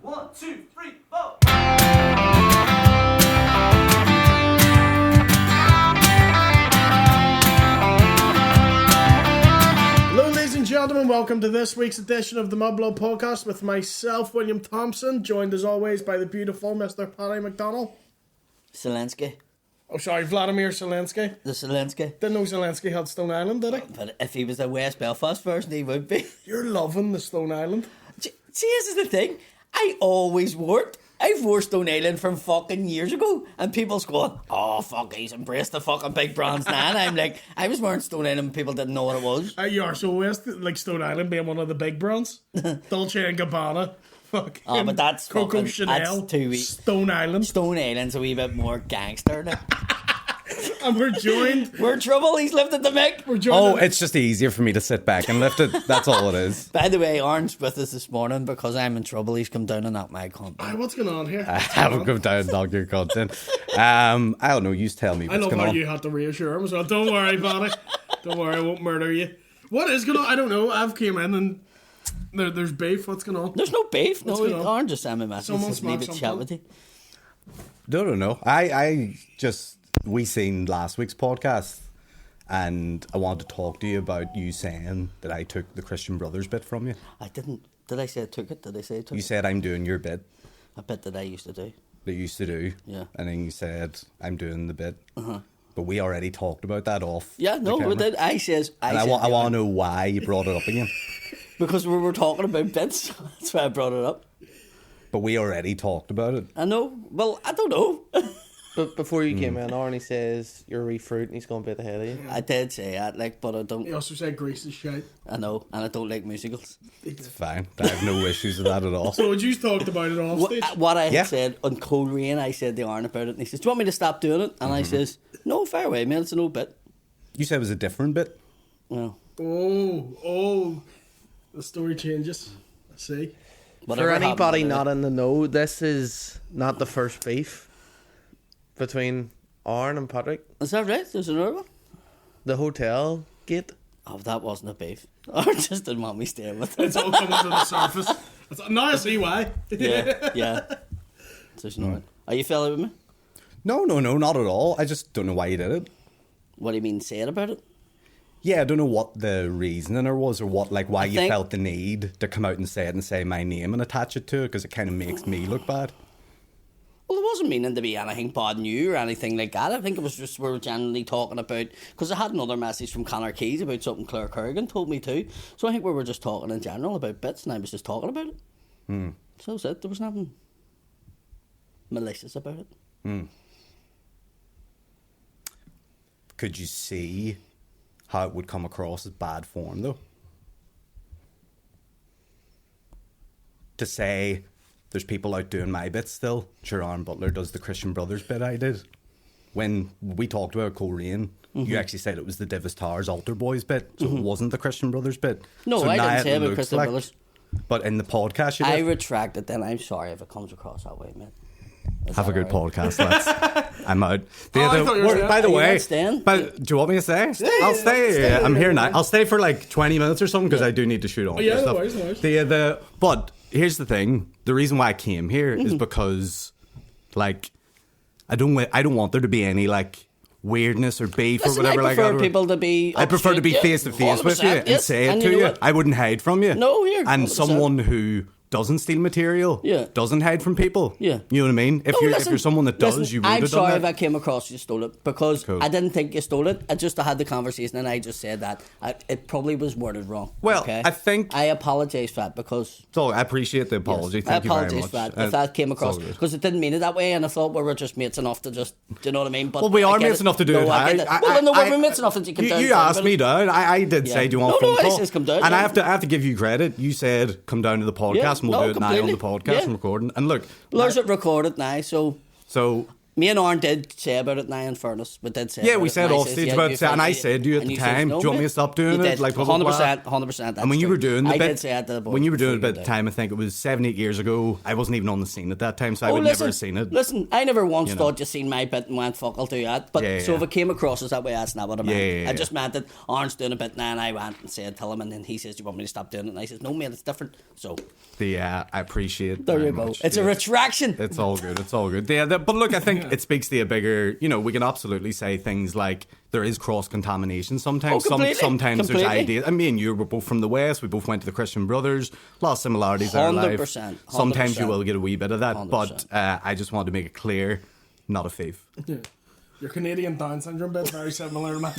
1, 2, 3, 4. Hello, ladies and gentlemen. Welcome to this week's edition of the Mudblood podcast with myself, William Thompson, joined as always by the beautiful Mr. Paddy McDonald. Zelensky. Oh, sorry, Vladimir Zelensky. The Zelensky. Didn't know Zelensky had Stone Island, did he? But if he was the West Belfast version, he would be. You're loving the Stone Island. See, this is the thing. I always wore it. I've wore Stone Island from fucking years ago. And people's going, oh, fuck, he's embraced the fucking big bronze now. And I'm like, I was wearing Stone Island and people didn't know what it was. You are so West, like Stone Island being one of the big brands. Dolce & Gabbana. Fucking Oh, but that's Coco fucking, Chanel. that's too weak. Stone Island. Stone Island's a wee bit more gangster now. And we're joined. We're in trouble, he's lifted the mic. We're joined. Oh, it's just easier for me to sit back and lift it. That's all it is. By the way, Aaron's with us this morning because I'm in trouble. He's come down and knocked my content. Aye, what's going on here? I haven't come down and dog your content. I don't know. You tell me I what's love going how on. you had to reassure him as well. Don't worry, Paddy. Don't worry, I won't murder you. What is going on? I don't know. I've came in and there's beef. What's going on? There's no beef. What's No, going on? Aaron just sent me a message. Someone Just need smacked to chat with something? you. No. I just, we seen last week's podcast and I wanted to talk to you about you saying that I took the Christian Brothers bit from you. I didn't. Did I say I took it? Did I say I took You it? said I'm doing your bit A bit that I used to do. that you used to do. Yeah. And then you said I'm doing the bit. But we already talked about that off. Yeah, the no, we camera. did. I And I want to know why you brought it up again. because we were talking about bits. That's why I brought it up. But we already talked about it. I know. Well, I don't know. But before you came in, Arnie says you're a wee fruit and he's going to bit ahead of you. I did say that, like, but I He don't. also said Grease is shite. I know, and I don't like musicals. It's fine. I have no issues with that at all. So you talked about it off stage? What I had Yeah. said on Cold Rain, I said to Aaron about it, and he says, "Do you want me to stop doing it?" And I says, "No, fair away, man. It's an old bit." You said it was a different bit. Well, Oh, the story changes. I see. whatever For anybody happened not to in the know, this is not the first beef between Aaron and Patrick. it. Is that right? There's another one. The hotel gate. Oh, that wasn't a beef. Aaron just didn't want me staying with him. It's all coming to the surface. Now I see why. Yeah. So there's no. Are you fell out with me? No, not at all. I just don't know why you did it. What do you mean say it about it? Yeah, I don't know what the reasoning there was or what, like, why you think- felt the need to come out and say it and say my name and attach it to it because it kind of makes me look bad. Well, it wasn't meaning to be anything bad new or anything like that. I think it was just we were generally talking about, because I had another message from Connor Keys about something Claire Kerrigan told me too. So I think we were just talking in general about bits, and I was just talking about it. So that's it. There was nothing malicious about it. Could you see how it would come across as bad form, though? To say there's people out doing my bit still. Sure, Aaron Butler does the Christian Brothers bit I did. When we talked about Coleraine, you actually said it was the Divis Towers Altar Boys bit, so it wasn't the Christian Brothers bit. No, so I now didn't it say about looks Christian Brothers. But in the podcast you did. I retract it then. I'm sorry if it comes across that way, mate. Is Have a that good all right? podcast, lads. I'm out. Oh, I thought you were saying- By the Are you way, not staying? but do you want me to stay? I'll stay. Yeah, I'm here now. I'll stay for like 20 minutes or something because I do need to shoot on. yeah, and no stuff. worries, no worries. But here's the thing: the reason why I came here is because, like, I don't want there to be any like weirdness or beef Listen, or whatever. I prefer like people to be. I prefer to be upstraight, face to face with you 100%, and yes. say it And to you know you. what? I wouldn't hide from you. No, here, And 100%. someone who doesn't steal material, Yeah. doesn't hide from people. Yeah. You know what I mean? If No, you're listen, someone that does, listen, you would I'm have sorry done if that. I came across you stole it because Cool. I didn't think you stole it. I just had the conversation and I just said that it probably was worded wrong. Well, okay? I think- I apologise for that because So I appreciate the apology. yes, Thank I you very apologise much. for that if that came it's all across good. because it didn't mean it that way and I thought we were just mates enough to just do you know what I mean? But Well, we I are get mates it. enough to do no, it. I get it. Well, then we're mates enough that you can. You asked me down. I did Yeah. say, do you want No, a phone no, I call? says come down, And yeah. I have to give you credit. You said come down to the podcast Yeah, and we'll no, do it now on the completely. podcast Yeah. and recording. And look, There's it recorded now, so so Me and Aaron did say about it now, in fairness. We did say Yeah, about we it, said and I off says, stage yeah, about you it, and felt I it. said to you at And the says, time, no, do you want me mate. to stop doing You it? did. Like, blah, blah, blah. 100%. And when you were doing the I bit, did say that to the boys when you were doing it before at you the did. time, I think it was 7-8 years ago. I wasn't even on the scene at that time, so I would never have seen it. Listen, I never once You know. thought you seen my bit and went, fuck, I'll do that. But Yeah, so yeah. if it came across as that way, that's not what I meant. Yeah. I just meant that Aaron's doing a bit now, and I went and said, tell him, and then he says, do you want me to stop doing it? And I says, no, mate, it's different. So I appreciate. there very you go. much. It's a Yeah. retraction. It's all good. It's all good. Yeah, but look, I think it speaks to a bigger. We can absolutely say things like there is cross contamination sometimes. Oh, completely. Sometimes Completely. there's ideas. And me and you were both from the West. We both went to the Christian Brothers. A lot of similarities in our life. 100%. Sometimes you will get a wee bit of that, 100%. but I just wanted to make it clear, not a thief. Yeah. Your Canadian Down syndrome bit's very similar to mine.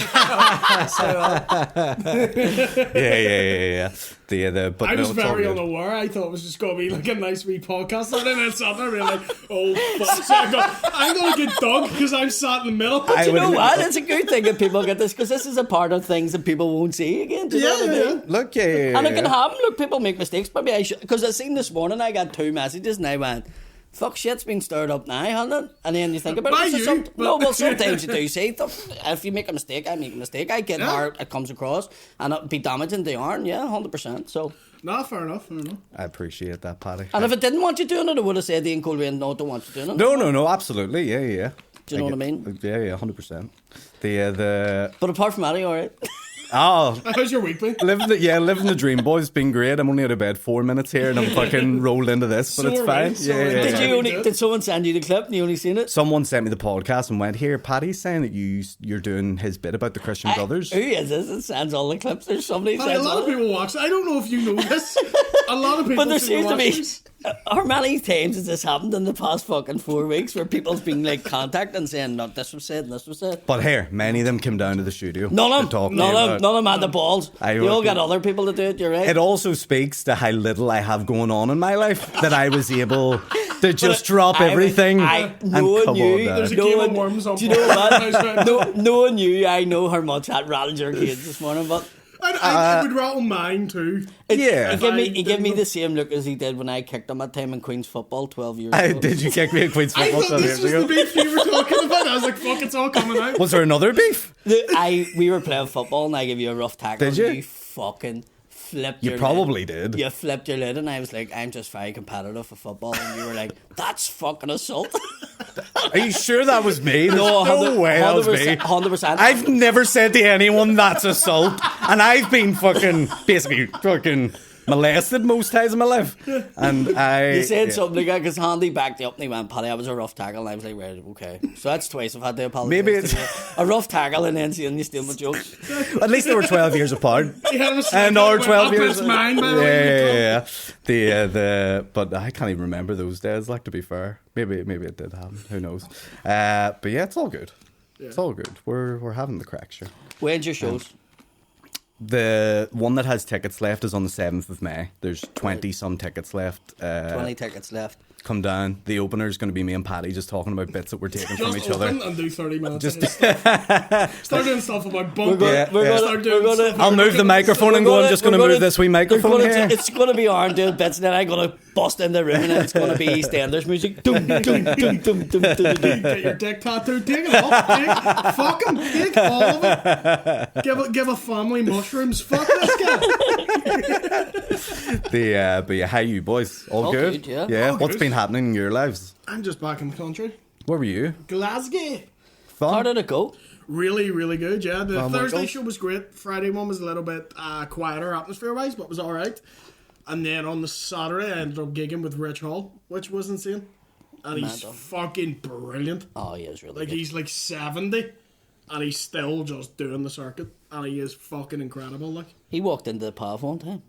Yeah. But I was no, it's all very good. unaware. I thought it was just going to be like a nice wee podcast. And then I sat there being like, oh, fuck's sake. I'm going to get dug because I'm sat in the middle. But you would- know what? It's a good thing that people get this, because this is a part of things that people won't see again. Do you know what I mean? Look, yeah. And it can happen. Look, people make mistakes. Maybe I should, because I seen this morning, I got 2 messages, and I went, fuck, shit's been stirred up now, hasn't it? And then you think about By it. you, but- No, well, sometimes you do see. If you make a mistake, I make a mistake. I get how it comes across, and it'll be damaging to Aaron. Yeah, 100%. So, Nah, fair enough. I appreciate that, Paddy. and if I didn't want you doing it, I would have said to Ian Coleraine, no, don't want you doing it. No, absolutely, yeah. Do you know what I mean? Yeah, 100%. The But apart from that, are you all right? How's your week been? living the dream, boys. It's been great. I'm only out of bed 4 minutes here, and I'm fucking rolled into this, but So it's are fine. we, so Yeah, are we. yeah, Did yeah. you only? Did someone send you the clip and you only seen it? Someone sent me the podcast and went, "Here, Paddy's saying that you're doing his bit about the Christian Brothers." Who is this? It sends all the clips. There's somebody. Paddy, a sends lot all of people watch. I don't know if you know this. A lot of people But there seem seems to watch be. this. How many times has this happened in the past fucking 4 weeks where people's been like contacted and saying, no, this was said and this was said? But here, many of them came down to the studio. None to of talk them. to me None of about- them had the balls. I They all reckon- got other people to do it, you're right. It also speaks to how little I have going on in my life that I was able to just drop everything and no come one knew. on down. There's a No game one- of worms on do you know what? podcast. No one knew. I know how much that rattled your kids this morning, but I would rattle mine too. Yeah. he gave me the same look as he did when I kicked him that time in Queen's football 12 years ago. Did you kick me at Queen's I football thought 12 this years was the ago? beef you were talking about. I was like, fuck, it's all coming out. Was there another beef? We were playing football and I gave you a rough tackle. Did you? And you fucking flipped You your probably lid. did. You flipped your lid and I was like, I'm just very competitive for football. And you were like, that's fucking assault. Are you sure that was me? There's no 100 way that was me. 100%. I've never said to anyone that's assault, and I've been basically molested most times in my life. And I You said something like that because Handy backed you up and he went, Paddy, that was a rough tackle. And I was like, right, okay. So that's twice I've had to apologize. Maybe to it's- you. A rough tackle and then seeing you steal my jokes. At least they were 12 years apart. He had a And our 12 years. It's mine, by the way. Yeah. But I can't even remember those days. Like, to be fair, maybe it did happen. Who knows? But yeah, it's all good. It's all good. We're having the crack, sure. When's your shows? The one that has tickets left is on the 7th of May. There's 20 some tickets left. 20 tickets left. Come down. The opener is going to be me and Paddy just talking about bits that we're taking from Just each other. open and do 30 minutes. Just- of his stuff. Start doing stuff about bump. Yeah, yeah. Start doing stuff I'll move the microphone and go, I'm just going to move this wee microphone here. It's going to be Aaron doing bits, and then I'm going to bust in the room, and it's going to be EastEnders music. Dum, dum, dum, dum, dum, dum, dum. Get your dick tattooed. Take it off. Fucking take all of it. Give a family mushrooms. Fuck this guy. But yeah, how you boys? All All good? good, yeah. All What's good. been happening in your lives? I'm just back in the country. Where were you? Glasgow. How Fun? did it go? Really, really good, yeah. The Oh my Thursday God. show was great. Friday one was a little bit quieter atmosphere-wise, but was alright. And then on the Saturday, I ended up gigging with Rich Hall, which was insane. And he's Mental. fucking brilliant. Oh, he is really Like, good. he's like 70, and he's still just doing the circuit. And he is fucking incredible, like. He walked into the pub one time.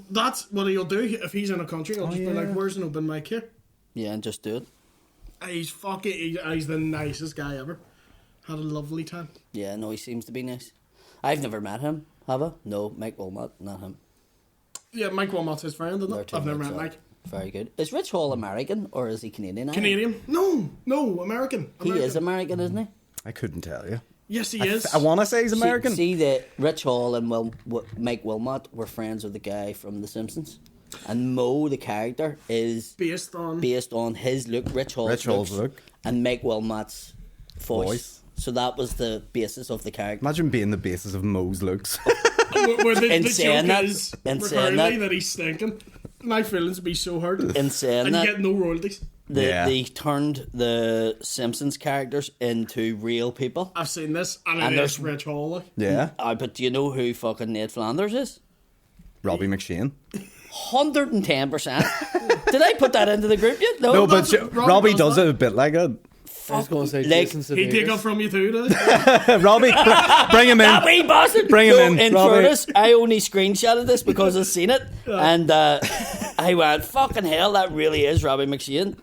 That's what he'll do if he's in a country. He'll just be like, yeah. "Where's an open mic here?" Yeah, and just do it. And he's fucking. He's the nicest guy ever. Had a lovely time. Yeah, no, he seems to be nice. I've never met him, have I? No, Mike Wilmot, not him. Yeah, Mike Wilmot's his friend, isn't They're it? two I've never mates, met so Mike. Very good. Is Rich Hall American or is he Canadian? Canadian? No, American. He is American, isn't he? I couldn't tell you. Yes, he is. I want to say he's American. See that Rich Hall and Mike Wilmot were friends with the guy from The Simpsons. and Mo, the character, is Based on his look, Rich Hall's looks, look. and Meg Wilmot's voice. Voice. So that was the basis of the character. Imagine being the basis of Mo's looks. where the In joke saying that- is in saying recurrently that- that he's stinking. My feelings would be so hurt. In saying and that, you get no royalties. Yeah. they turned the Simpsons characters into real people. I've seen this, and And it is there's- Rich Hall. Like. Yeah. But do you know who fucking Ned Flanders is? Robbie McShane. 110%. Did I put that into the group yet? No, but that's what Robbie Robbie does does it a bit like it. I was going to say Like, Jason He'd take Sudeikis. it from you too, does he? Robbie, bring him in. That wee bastard! Bring him in, In Robbie. fairness, I only screenshotted this because I've seen it, and I went, "Fucking hell, that really is Robbie McShane."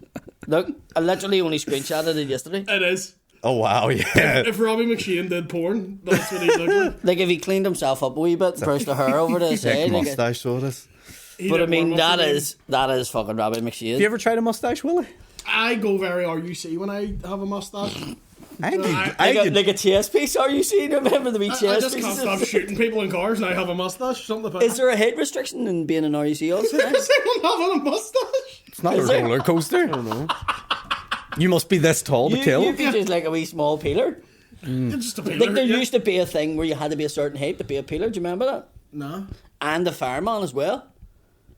Look, I literally only screenshotted it yesterday. It is. Oh wow, yeah. If Robbie McShane did porn, that's what he'd look like. Like if he cleaned himself up a wee bit, brushed the hair over to his Thick side. Like, mustache, so it is. He but I did mean, warm up that for me. is fucking Robbie McShane. Have you ever tried a mustache, Willie? I go very RUC when I have a mustache. I did. I- I Like did. a chest piece, are you seeing? Remember the wee I chest just can't stop pieces? shooting people in cars, and I have a mustache. Something about Is there a height restriction in being an RUC also? Is anyone having a mustache? It's not a Is there? roller coaster. I don't know. You must be this tall to kill. You could just like a wee small peeler. Just a peeler. Like there yeah. used to be a thing where you had to be a certain height to be a peeler. Do you remember that? No. And a fireman as well.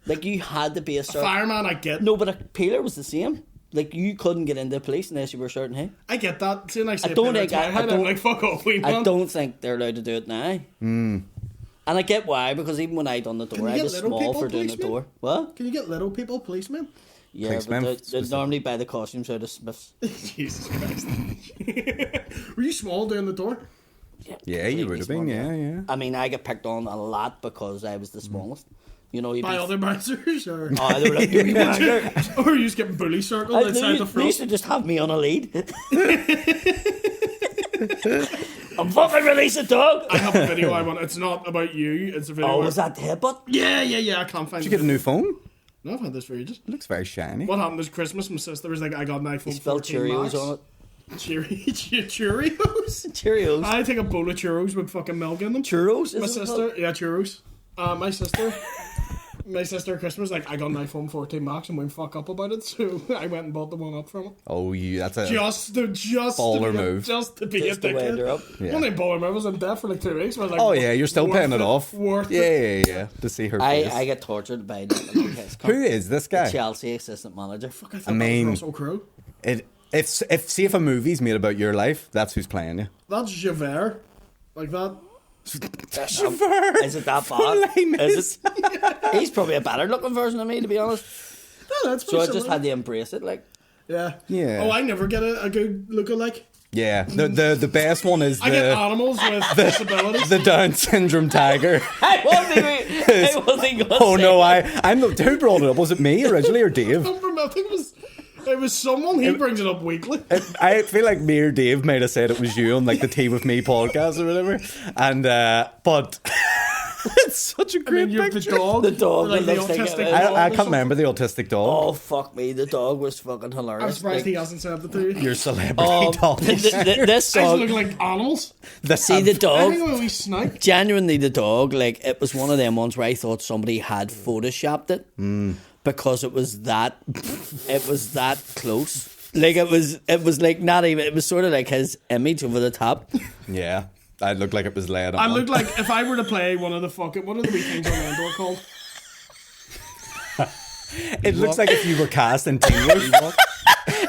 Like you had to be a certain. Fireman, I get. No, but a peeler was the same. Like you couldn't get into the police unless you were a certain height. I get that. See, when I say don't peeler think to my I head, I'm don't- like, fuck off, we I man. don't think they're allowed to do it now. And I get why, because even when I done the door, you I get was little small people for doing the policemen? door. What? Can you get little people policemen? Yeah, Policemen, but they specific. normally buy the costumes out of Smiths. Jesus Christ. Were you small doing the door? Yeah, you would have been. Yeah, yeah. I mean, I get picked on a lot because I was the smallest. You know, you'd By be... other bouncers? Or, Oh, they were like, "You wee wanker." or you just getting bully circled They outside the used, they front? used to just have me on a lead. I'm fucking release a dog. I have a video I want. It's not about you. It's a video. Oh, where- was that the headbutt? Yeah. I can't find Did you get a new phone? No, I've had this for ages. It looks very shiny. What happened this Christmas? My sister was like, I got an iPhone Spelled 14 Cheerios Max. on it. Cheerios? Cheerios. I take a bowl of churros with fucking milk in them. Churros? My Is it sister, yeah, churros. My sister at Christmas, like, I got an iPhone 14 Max and went fuck up about it, so I went and bought the one up from it. Oh, that's a Just to Baller be move. Just to be Just a to wind her dickhead. up. Yeah. Only baller move. I was in debt for like 2 weeks. I was like, Oh yeah, you're still worth paying it off. Worth yeah, it. yeah. To see her face. I get tortured by that. Who is this guy? Chelsea assistant manager. I thought I mean- that was Russell Crowe. If a movie's made about your life, that's who's playing you. That's Javert. Like that. Is it that bad? Is it? He's probably a better looking version of me, to be honest. Yeah, that's So I pretty just similar. had to embrace it. Like, Yeah. Yeah. Oh, I never get a good lookalike. Yeah, the best one is I get the animals with disabilities. the Down syndrome tiger. I wasn't going to Oh no, I'm the who brought it up? Was it me originally or Dave? I think it was someone. He brings it up weekly. I feel like me or Dave might have said it was you on like the Tea With Me podcast or whatever. And but it's such a I great mean, you're the picture. dog. The dog like that the looks like autistic it. dog or I can't something. remember the autistic dog. Oh, fuck me. The dog was fucking hilarious. I'm surprised Like, he hasn't said that to you. Your celebrity dog. this I just dog. look like animals. See, the I dog. think we snipe. Genuinely, the dog, like, it was one of them ones where I thought somebody had photoshopped it because it was that close. Like, it was like not even, it was sort of like his image over the top. Yeah, I looked like it was laid on. I look like if I were to play one of the fucking what are the wee things on Endor called? It looks like if you were cast in Teen Wolf.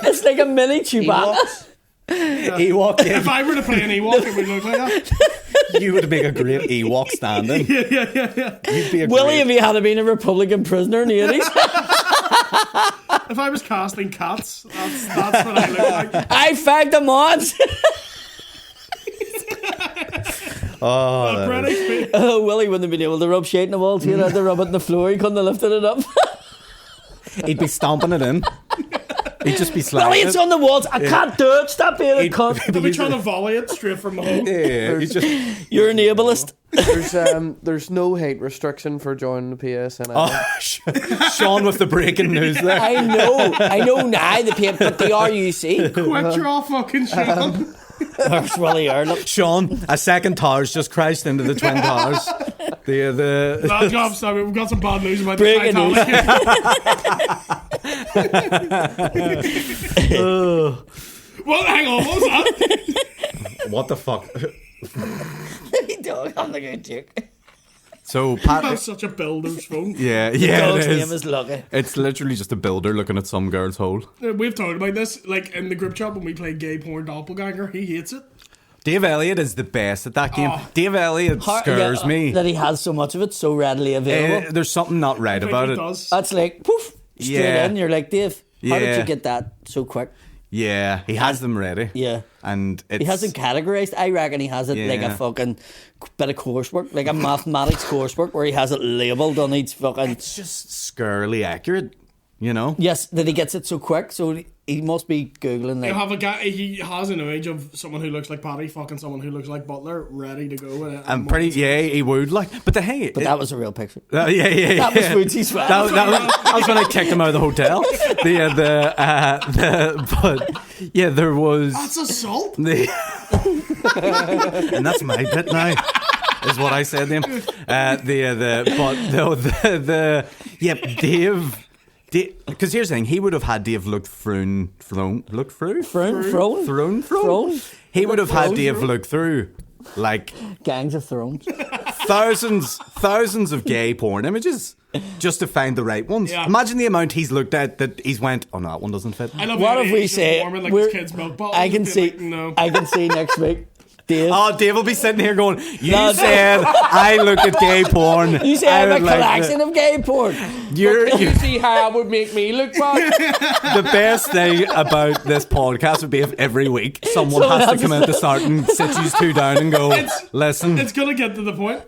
It's like a mini Chewbacca. Ewok, If I were to play an Ewok, it would look like that. you would make a great Ewok standing. Yeah. You'd be a Willie, great... if he had been a Republican prisoner in the 80s, If I was casting cats, that's what I look like. I fagged the mods. Oh, British. Willie wouldn't have been able to rub shade in the walls. He had to rub it on the floor. He couldn't have lifted it up. he'd be stomping it in. He'd just be Willie, slapping it's it. on the walls. I can't do it. Stop being a cunt. I'll be trying to volley it straight from home. Yeah, he'd just... You're an ableist. There's no height restriction for joining the PSN. Oh, Sean with the breaking news there. I know now the people, but the RUC. Quick draw fucking Sean. There's Willie Earl. Sean, a second tower's just crashed into the Twin Towers. The Bad job, Sammy. We've got some bad news about Breaking the news. Titanic. What? Hang on, what was that? what the fuck? Dog, I'm like a dick. So Pat, That's such a builder's phone. yeah, Dog's it name is. is Lucky. It's literally just a builder looking at some girl's hole. We've talked about this, like in the group chat when we played gay porn doppelganger. He hates it. Dave Elliott is the best at that game. Oh. Dave Elliott scares me. That he has so much of it so readily available. There's something not right I think about he it. does. That's like, poof, straight Yeah. in. You're like, Dave, how did Yeah. you get that so quick? Yeah, he has them ready. Yeah. And it's, He hasn't categorized. I reckon he has it like a Yeah. fucking bit of coursework, like a mathematics coursework where he has it labelled on each fucking... it's just scarily accurate, you know? Yes, that he gets it so quick, so he must be Googling You like... have a guy. He has an image of someone who looks like Paddy fucking someone who looks like Butler, ready to go. I'm pretty, yeah, he would like. But the hey, But that was a real picture. yeah. That was Woodsie's fan. That was when I kicked him out of the hotel. But yeah, there was. That's assault. And that's my bit now, is what I said to him. Dave, because here's the thing, he would have had Dave look through. He would have had Dave look through, like Gangs of Thrones. thousands of gay porn images just to find the right ones. Yeah. Imagine the amount he's looked at that he's went, oh no, that one doesn't fit. I love What how if we he's just say... warming, like we're- his kid's milk bottle. I can Just see... like, no. I can see next week, Dave... Oh, Dave will be sitting here going, you No, said I look at gay porn. You say I have a would like collection of gay porn. You're See how it would make me look bad. the best thing about this podcast would be if every week someone Someone has to else come is- out the start and sit you two down and go, listen. It's gonna get to the point.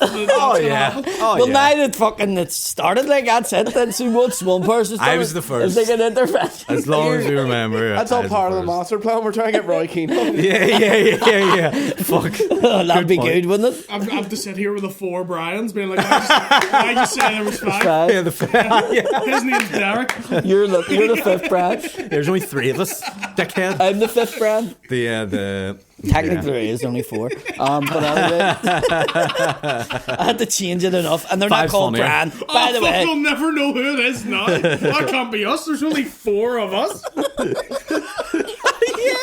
Oh yeah. Oh Well, yeah. now that fucking it started like that's it. Then so once one person started, I was the first. It's like an intervention. As long as you remember. That's all I was part of the first. master plan. We're trying to get Roy Keane on. Yeah. Fuck. That'd be point. good, wouldn't it? I have to sit here with the four Brians being like, I just said there was five. Right. Yeah, His name's Derek. You're the fifth brand. there's only three of us, dickhead. I'm the fifth brand. The Technically, there is only four. But anyway, I had to change it enough, and they're not Five's called funnier. brand. Oh, By the fuck, way, you'll never know who it is now. That can't be us. There's only four of us.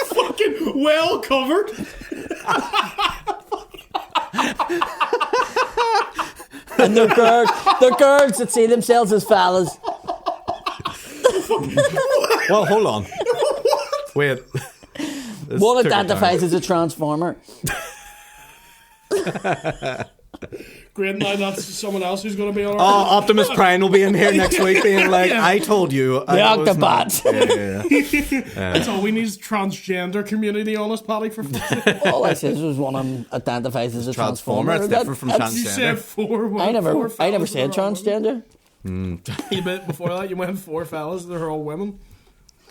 Fucking well covered. and they're girls that see themselves as fellas. Well, hold on. Wait. This One took it identifies down. as a transformer. Great, now that's someone else who's going to be on Oh, our Optimus Prime will be in here next week being like, I told you. The I was not-" Octobots. Yeah. That's all we need is transgender community on us, Paddy, for fuck's sake. All I said was one of them identifies as a Transformer, transformer. it's different from That's- You transgender. said four. I never four said fellas that are all transgender. women. You bit before that, you went four fellas. They're all women.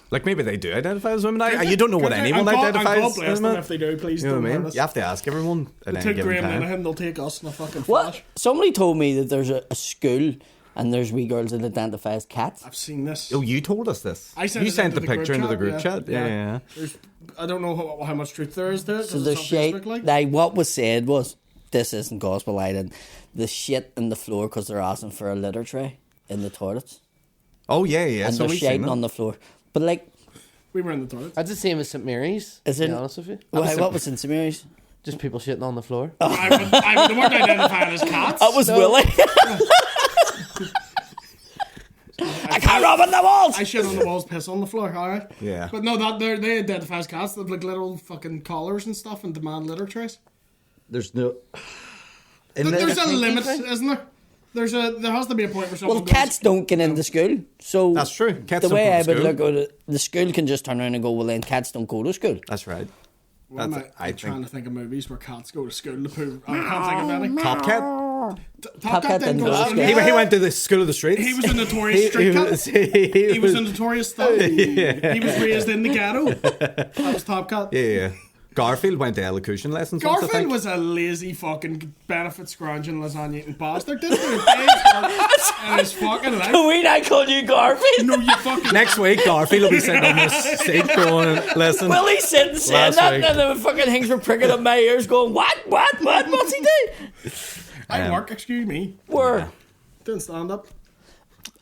Like maybe they do identify as women. You don't know what anyone And identifies God as. bless them women. if they do. Please You know don't what I hurt mean? us. You have to ask everyone at any Take given Graham time. Linehan, they'll take us in a fucking What? flash. Somebody told me that there's a school and there's wee girls that identify as cats. I've seen this. Oh, you told us this. I sent You it sent into the picture into the group chat. Yeah. There's, I don't know how much truth there is to it. 'cause So it's there's on shit. Facebook, like. Like what was said was, this isn't gospel. I did the shit in the floor because they're asking for a litter tray in the toilets, Oh yeah. and So they're we've seen shitting it. on the floor. But like, We were in the toilet. That's the same as St Mary's. Is to it- be honest with you, what was in St Mary's? just people shitting on the floor. Oh. They weren't identifying as cats. That was Willie. I can't rub on the walls. I shit on the walls, piss on the floor, alright? Yeah. But no, they identify as cats. They have like little fucking collars and stuff and demand litter trays. There's no. There's a limit, isn't there? There has to be a point where someone Well, goes, cats don't get into school, so That's true. Cats the don't way go to I would school. look at it, the school can just turn around and go, well, then cats don't go to school. That's right. Well, That's- I I'm think- trying to think of movies where cats go to school to poo. I can't think of any. Top Cat. Top Cat didn't go to school. He went to the school of the streets. He was a notorious street cat. He was a notorious thug. He was raised in the ghetto. That was Top Cat. Yeah. Garfield went to elocution lessons. once, I Garfield think. was a lazy fucking benefit scrounging lasagna eating bastard. Didn't do a day's work in his fucking life. We not call you Garfield. No, you fucking. Next week, Garfield will be sitting on this seat going, listen. Willie's sitting saying Last that, week. and the fucking things were pricking up my ears, going, what's he doing? I work, excuse me. Where? Didn't stand up.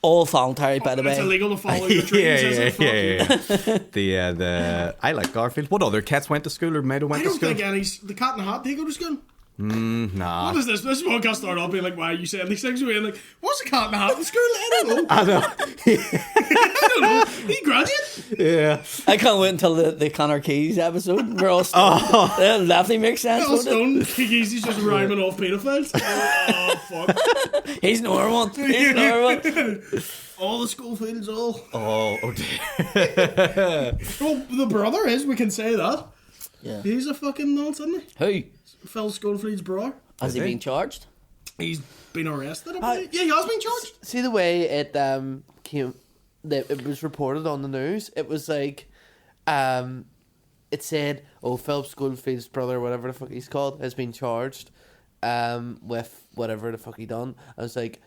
All voluntary, by the It's way. illegal to follow your dreams, is it? Fuck you. The I like Garfield. What other cats went to school or might have I went to don't school? think any's... The Cat in the Hat, they go to school? Nah. What is this? This podcast started off being like, why are you saying these things? We're like, what's a Cat in the Hat in school? I don't know. I don't know. He graduate? Yeah. I can't wait until the Connor Keys episode. We're all stoned. That'll definitely make sense. All won't it? stone. He's just rhyming off pedophiles. Oh, fuck. He's nor one. He's nor one. All the Schofields, all. Oh dear. Well, the brother is, we can say that. Yeah. He's a fucking nonce, isn't he? Who? Phil Schofield's brother. Has he been charged? He's been arrested, I believe. Yeah, he has been charged. See the way it came, that it was reported on the news. It was like, it said, "Oh, Philip Schofield's brother, whatever the fuck he's called, has been charged, with whatever the fuck he done." I was like,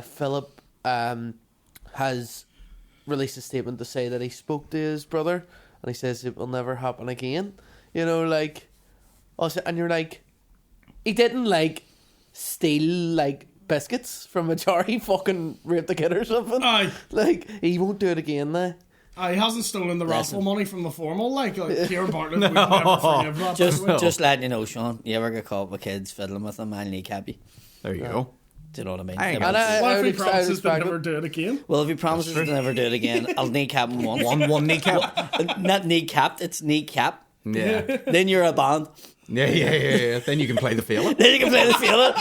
Philip, has released a statement to say that he spoke to his brother, and he says it will never happen again. You know, like, also, and you're like, he didn't like steal like biscuits from a jar. He fucking raped a kid or something. Aye. Like, he won't do it again now. He hasn't stolen the raffle money from the formal, like Kieran Bartlett would No. never forgive that. Just letting you know, Sean. You ever get caught with kids fiddling with them, I'll kneecap you. There you go. Do you know what I mean? I ain't Never- got- What if he would promises to expect never it. do it again? Well, if he promises to never do it again, I'll kneecap him once. One kneecap. Not kneecapped, it's kneecap. Yeah. Then you're a band. Yeah. Then you can play the field. Then you can play the field.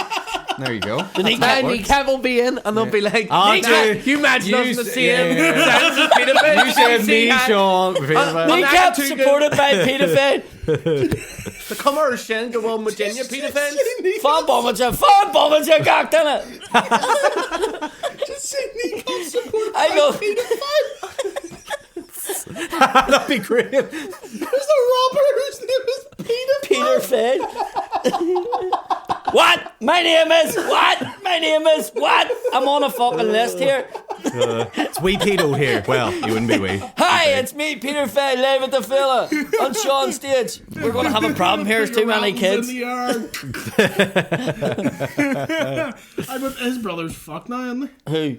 There you go. The kneecap And works. Kneecap will be in, and they'll be like, Oh, "Kneecap, dude. you imagine You us the s- same yeah. sounds as Peter Pan. You said me, See, Sean. Kneecap too good. supported by Peter Fay. The commercial go on with Virginia, Peter Pan. Fan bombings, cocked in it. Just say Nico support I go. That'd be great. There's a robber whose name is Peter Fay. What? My name is what? I'm on a fucking list here. It's wee Pedo here. Well, he wouldn't be wee. Hi, it's me, Peter Fay, live at the Villa on Sean stage. We're going to have a problem here. There's too many kids. In the yard. I bet his brother's fucked now, isn't he? Who?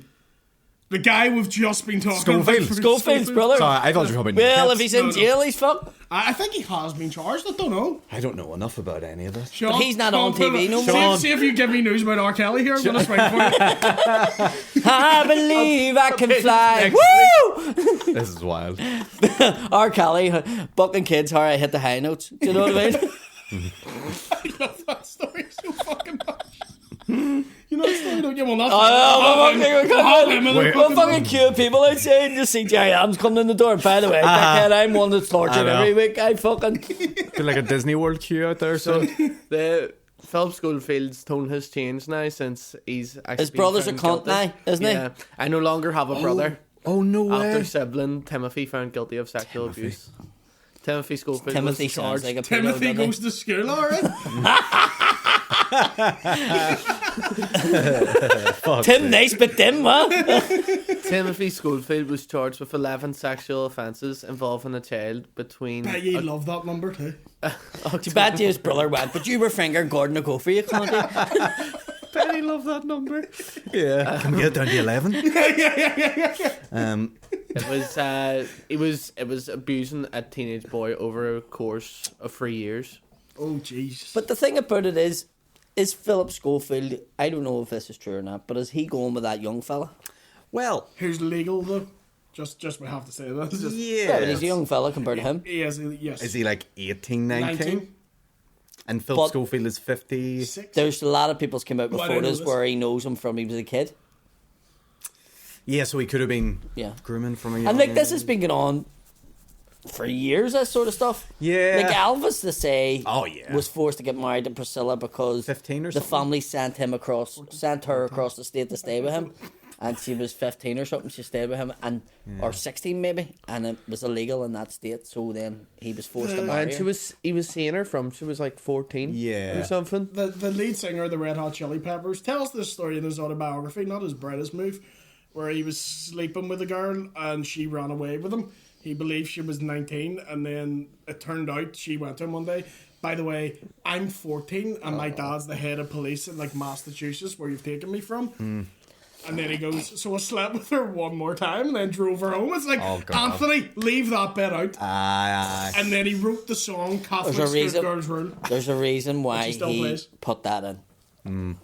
The guy we've just been talking Schofield. about. Schofield's brother. Sorry, I thought you were talking Well, about if he's in No. jail, he's fucked. I think he has been charged. I don't know. I don't know enough about any of this. Sean, But he's not on TV no see, more. see if you give me news about R. Kelly here. I'm going to swing for you. I believe I can fly. next Woo! This is wild. R. Kelly, bucking kids, how I hit the high notes. Do you know what I mean? I love that story so fucking much. You know the story, don't you? Well, not We'll fucking queue people outside and just see Jerry Adams coming in the door. By the way, that kid, I'm one that's tortured I know. every week. I fucking... Feel like a Disney World queue out there. So The Philip Schofield's tone has changed now since he's actually His brother's a been cunt found guilty. now, isn't he? Yeah, I no longer have a brother. oh no After sibling Timothy found guilty of sexual abuse. Timothy Schofield Timothy was sounds charged. like a pedo, Timothy doesn't he? goes to school, alright? Tim nice, but Tim, what? Timothy Schofield was charged with 11 sexual offences involving a child between. Bet you love that number too. Too bad his brother went, but you were fingering Gordon to go for you, can't you? Penny love that number. Yeah. Can we get down to 11? It was abusing a teenage boy over a course of 3 years. Oh, jeez. But the thing about it is Philip Schofield, I don't know if this is true or not, but is he going with that young fella? Well, Who's legal though? Just we have to say that. Just, Yeah, but he's a young fella compared to him. Yes, yes. Is he like 18, 19? 19? And Phil But- Schofield is 50. Six? There's a lot of people's come out with Well, I know photos this. where he knows him from he was a kid. Yeah, so he could have been Yeah. grooming from a young And like this age. has been going on for years, that sort of stuff. Yeah. Like Elvis, they say, Oh, yeah. was forced to get married to Priscilla because 15 or the something? family sent her across the state to stay with him. And she was 15 or something, she stayed with him, and or 16 maybe, and it was illegal in that state, so then he was forced to marry And her. he was seeing her from she was like 14 Yeah. or something. The lead singer of the Red Hot Chili Peppers tells this story in his autobiography, not his brightest move. where he was sleeping with a girl and she ran away with him. He believed she was 19, and then it turned out she went to him one day. By the way, I'm 14 and my dad's the head of police in like Massachusetts, where you've taken me from. And then he goes, so I slept with her one more time and then drove her home. It's like, Anthony, leave that bit out. Aye. And then he wrote the song Catholic There's a Strip reason- Girls Rule. There's a reason why he still he plays. put that in.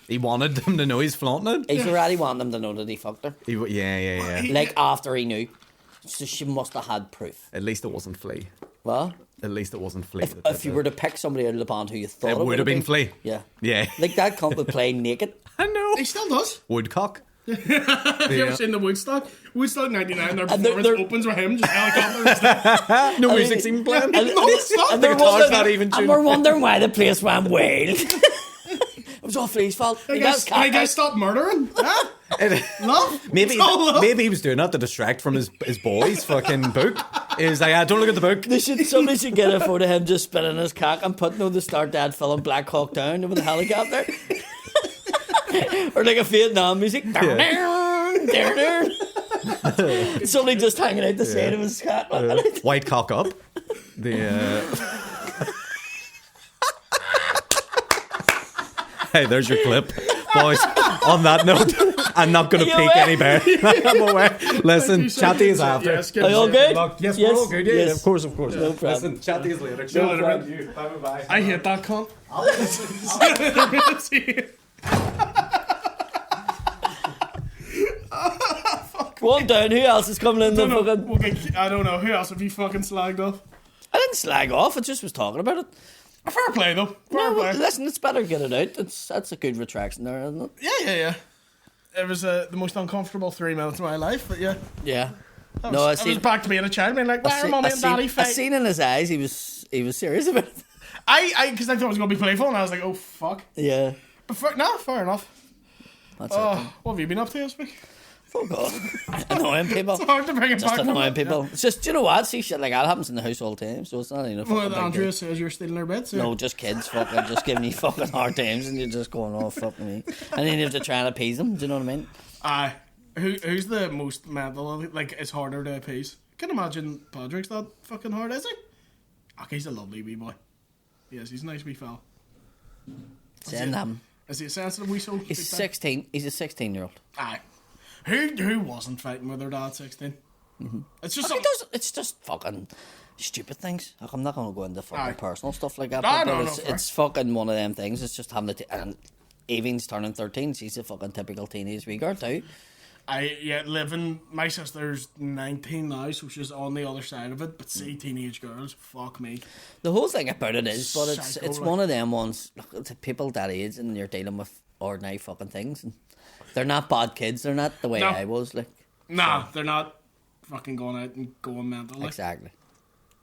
He wanted them to know he's flaunting it. He's already wanted them to know that he fucked her. Yeah. Like, after he knew. So she must have had proof. At least it wasn't Flea. Well, At least it wasn't Flea. if you were to pick somebody out of the band who you thought It would have been Flea. Yeah. Yeah. Like, that cunt would play naked. I know. He still does. Woodcock. Have you ever seen the Woodstock? Woodstock 99, their And they're- performance opens with him, just helicopters. No music's even playing. And, it's not. and The they're guitar's wondering- not even and tuned. we're wondering why the place went wild. It was all Flea's fault. He got his cat Hey guys, out. stop murdering. Yeah? Love? Maybe It's all love. maybe he was doing that to distract from his boy's fucking book. He was like, don't look at the book. Somebody should get a photo of him just spinning his cock and putting on the Start Dad film Black Hawk Down with a helicopter. Or like a Vietnam music. Somebody just hanging out the side of his cock. White cock up. The Hey, there's your clip. Boys, on that note, I'm not going to Are you peek away? any better. I'm away. Listen, chat to you after. Yes, Are you all good? Yes, Yes, we're all good. Yeah, yes. of course, of course. No problem. Listen, chat to you later. you later, Chill, man. you. Bye. I hate that cunt. Go on down. Who else is coming in the No, fucking... I don't know. Who else have you fucking slagged off? I didn't slag off. I just was talking about it. Fair play, though. Fair No, play. listen, it's better to get it out. That's a good retraction there, isn't it? Yeah. It was the most uncomfortable 3 minutes of my life, but yeah. Yeah. I No, I was seen... back to being a child, being like, why are I mommy and daddy I fighting? seen in his eyes he was serious about it. Because I thought it was going to be playful, and I was like, oh, fuck. Yeah. But fair enough. That's it. Oh, what have you been up to this week? Fuck off. Annoying people. It's hard to bring it Just back. annoying people. It's just, do you know what? See, shit like that happens in the house all the time, so it's not even a fucking Well, big Andrea deal. says you're stealing her beds. No, just kids fucking just giving you fucking hard times and you're just going, oh, fuck me. And then you have to try and appease them, do you know what I mean? Aye. Who's the most mental? Like, it's harder to appease. I can imagine Patrick's not fucking hard, is he? Okay, he's a lovely wee boy. Yes, he's a nice wee fella. Saying them. Is he a sensitive wee soul? He's Big time? 16. He's a 16-year-old. Aye. Who wasn't fighting with their dad at 16? It's just something. It's just fucking stupid things. Like, I'm not going to go into fucking Aye. personal stuff like that. Nah, but no, it's, fair. it's fucking one of them things. It's just having to... And Evie's turning 13. She's a fucking typical teenage wee girl too. My sister's 19 now, so she's on the other side of it. But see, teenage girls, fuck me. The whole thing about it is, but Psycho, it's like. one of them ones. Look, it's people that age and you're dealing with ordinary fucking things. And they're not bad kids. They're not the way No. I was. Like Nah, they're not fucking going out and going mental. Like, exactly.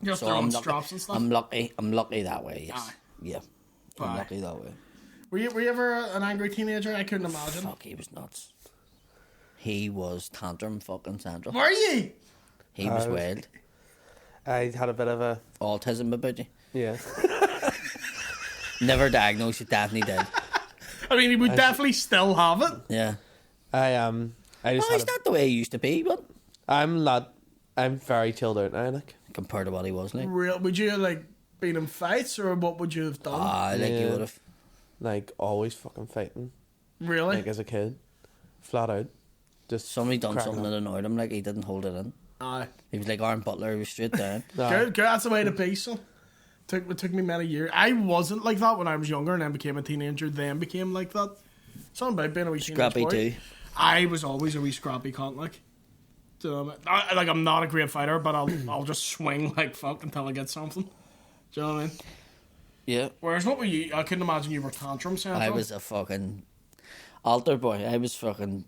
just So throwing I'm straps and stuff. I'm lucky that way. Yes. Aye. Yeah. I'm Aye. lucky that way. Were you ever an angry teenager? I couldn't imagine. Fuck, he was nuts. He was tantrum fucking central. Were you? He was wild. I had a bit of a Autism about you. yeah. Never diagnosed, you definitely did. I mean, he would definitely still have it. Yeah. I just Well, had he's a, not the way he used to be, but I'm very chilled out now. Like compared to what he was like. Would you like been in fights, or what would you have done? Like you Yeah. would have. like always fucking fighting. Really? Like as a kid, flat out. Just Somebody done cracking something up. that annoyed him, like he didn't hold it in. Aye. He was like Aaron Butler, he was straight down. Nah. Good. That's the way to be. So, it took me many years. I wasn't like that when I was younger, and then became a teenager. Then became like that. Something about being a wee teenage Scrappy boy. too. I was always a wee scrappy cunt. Like, so, like I'm not a great fighter, but I'll just swing like fuck until I get something. Do you know what I mean? Yeah. Whereas what were you? I couldn't imagine you were tantrum central. I was a fucking altar boy. I was fucking...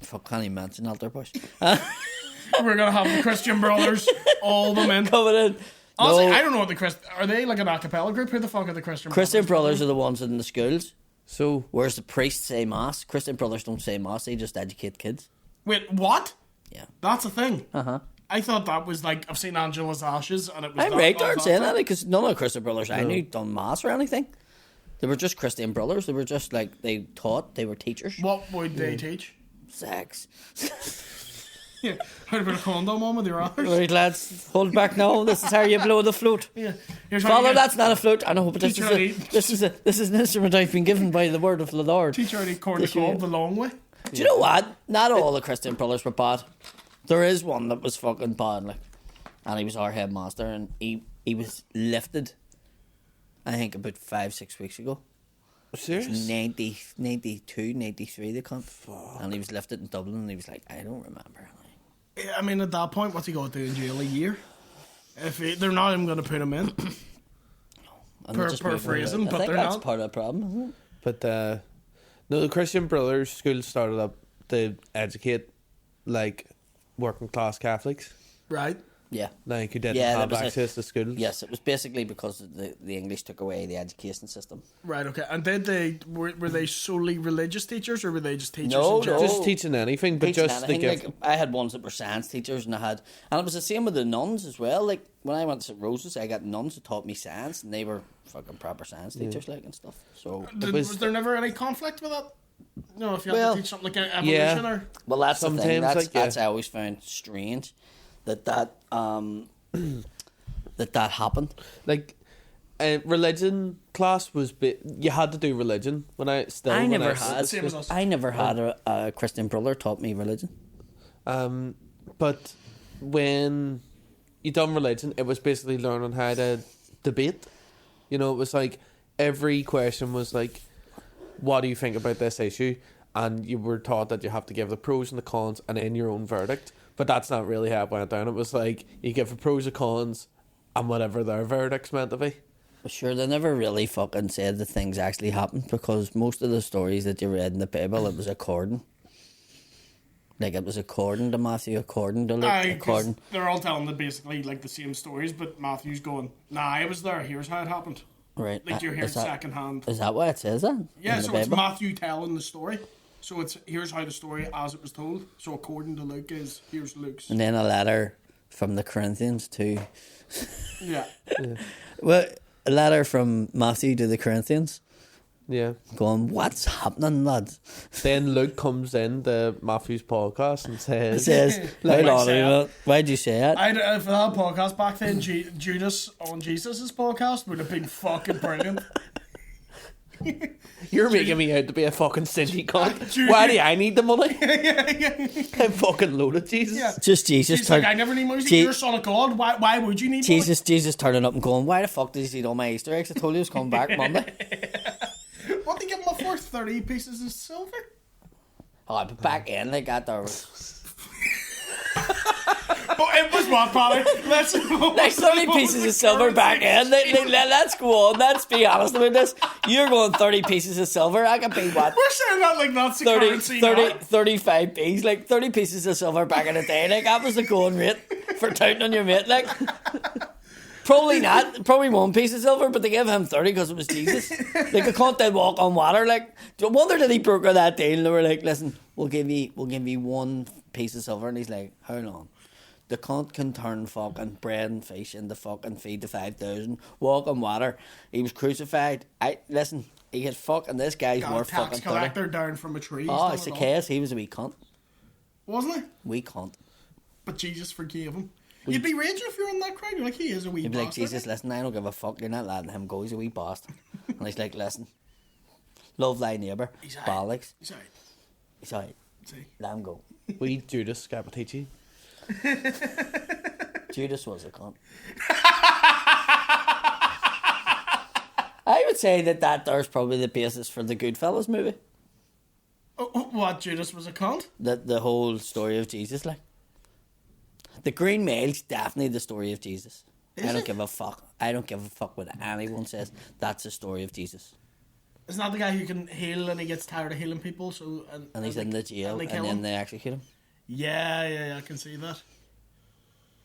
Fuck, can't even mention altar boys. We're gonna have the Christian Brothers, all the men. Coming in. Honestly, No, I don't know what the Christ. Are they like an a cappella group? Who the fuck are the Christian Christian Brothers? brothers are the ones in the schools. So Whereas the priests say mass. Christian brothers don't say mass, they just educate kids. Wait, what? Yeah. That's a thing. Uh-huh. I thought that was like I've seen Angela's Ashes, and it was. I'm that, right that there was saying that that because none of the Christian brothers I knew done mass or anything. They were just Christian brothers. They were just like, they taught, they were teachers. What would they teach? sex. Yeah. How to put a condom on with your arms. Right, lads, hold back now. This is how you blow the flute. Yeah. Here's how Father, you that's not a flute. I know, but this Teach her is an instrument I've been given by the word of the Lord. teach her to corn the cob the long way. Do you know what? Not all the Christian brothers were bad. There is one that was fucking bad, like, and he was our headmaster, and he was lifted, I think, about 5-6 weeks ago. Serious? 92, 93, they can't. And he was lifted in Dublin, and he was like, I don't remember. Yeah, I mean, at that point, what's he got to do in jail? A year? They're not even going to put him in. And they're just moving Paraphrasing, it. but I think they're that's not. part of the problem, isn't it? But no, the Christian Brothers school started up to educate like working class Catholics, Right. Yeah. like who didn't Yeah, have there was access to schools. Yes, it was basically because the English took away the education system. Right, okay. And were they solely religious teachers, or were they just teachers No, in general? no. Just teaching anything, but Teaching just anything, to give. like, I had ones that were science teachers, and it was the same with the nuns as well. Like when I went to St. Rose's, I got nuns who taught me science, and they were fucking proper science teachers, like, and stuff. So Was there never any conflict with that? No, if you had Well, to teach something like evolution or... well, that's the thing. Sometimes, like, That's yeah. I always found strange that that happened. Like religion class was you had to do religion when I I never was at had. Same as us. I never had a Christian brother taught me religion. But when you done religion, it was basically learning how to debate. You know, it was like every question was like, what do you think about this issue? And you were taught that you have to give the pros and the cons and then your own verdict. But that's not really how it went down. It was like you give the pros and cons and whatever their verdict's meant to be. But sure, they never really fucking said that things actually happened, because most of the stories that you read in the Bible, it was according. Like, it was according to Matthew, according to Luke, Aye, 'cause according... they're all telling basically like the same stories, but Matthew's going, nah, I was there, here's how it happened. Right. Like you're hearing is that, second hand. Is that why it says that? Yeah, in the so it's Bible? Matthew telling the story. So it's here's how the story as it was told. So according to Luke is here's Luke's. And then a letter from the Corinthians to... Yeah. Well, a letter from Matthew to the Corinthians, Yeah. going, what's happening, lads? Then Luke comes in to Matthew's podcast and It says, says, Like hold on a say minute, why'd you say that? For that podcast back then, Judas on Jesus' podcast would have been fucking brilliant. "You're making me out to be a fucking stingy cunt. Jude- Why do I need the money? Yeah. I'm fucking loaded, Jesus." Yeah. Just Jesus He's like, turn, I never need money. Je- You're a son of God. Why would you need Jesus turning up and going, why the fuck did he eat all my Easter eggs? I told you he was coming back Monday. money? What did he give him for? 30 pieces of silver? Oh, but back in, like, that there was... Oh, it was what, Paddy? Let's Like 30 pieces of silver back in. Let's go on. Let's be honest about this. You're going 30 pieces of silver. I can pay what? We're saying that like that's the 30, currency 30, now. 35 P's. Like 30 pieces of silver back in the day. Like, that was the going rate for touting on your mate. Like, probably not. Probably 1 piece of silver, but they gave him 30 because it was Jesus. Like, a cunt did walk on water. Like, I wonder did he broker that deal? And they were like, listen, we'll give you 1 piece of silver. And he's like, how long? The cunt can turn fucking bread and fish into fucking feed the 5,000, walk on water. He was crucified. Listen, he had fucking, this guy's Got a worth tax fucking 30. collector down from a tree. Oh, He's it's a done it all. case. He was a wee cunt. Wasn't he? Wee cunt. But Jesus forgave him. You'd be raging if you're in that crowd. You're like, he is a wee He'd be like, bastard. Jesus, listen, I don't give a fuck. You're not letting him go. He's a wee bastard. And he's like, listen, love thy neighbour. He's alright. Bollocks. He's alright. He's alright. See? Let him go. We Judas Scapatici. Judas was a cunt. I would say that there's probably the basis for the Goodfellas movie. Oh, what, Judas was a cunt? The whole story of Jesus, like. The Green Mail's definitely the story of Jesus. Is I don't it? give a fuck. I don't give a fuck what anyone says. That's the story of Jesus. Isn't that the guy who can heal and he gets tired of healing people? So And he's in the jail, they and kill then him? they execute him. Yeah, I can see that.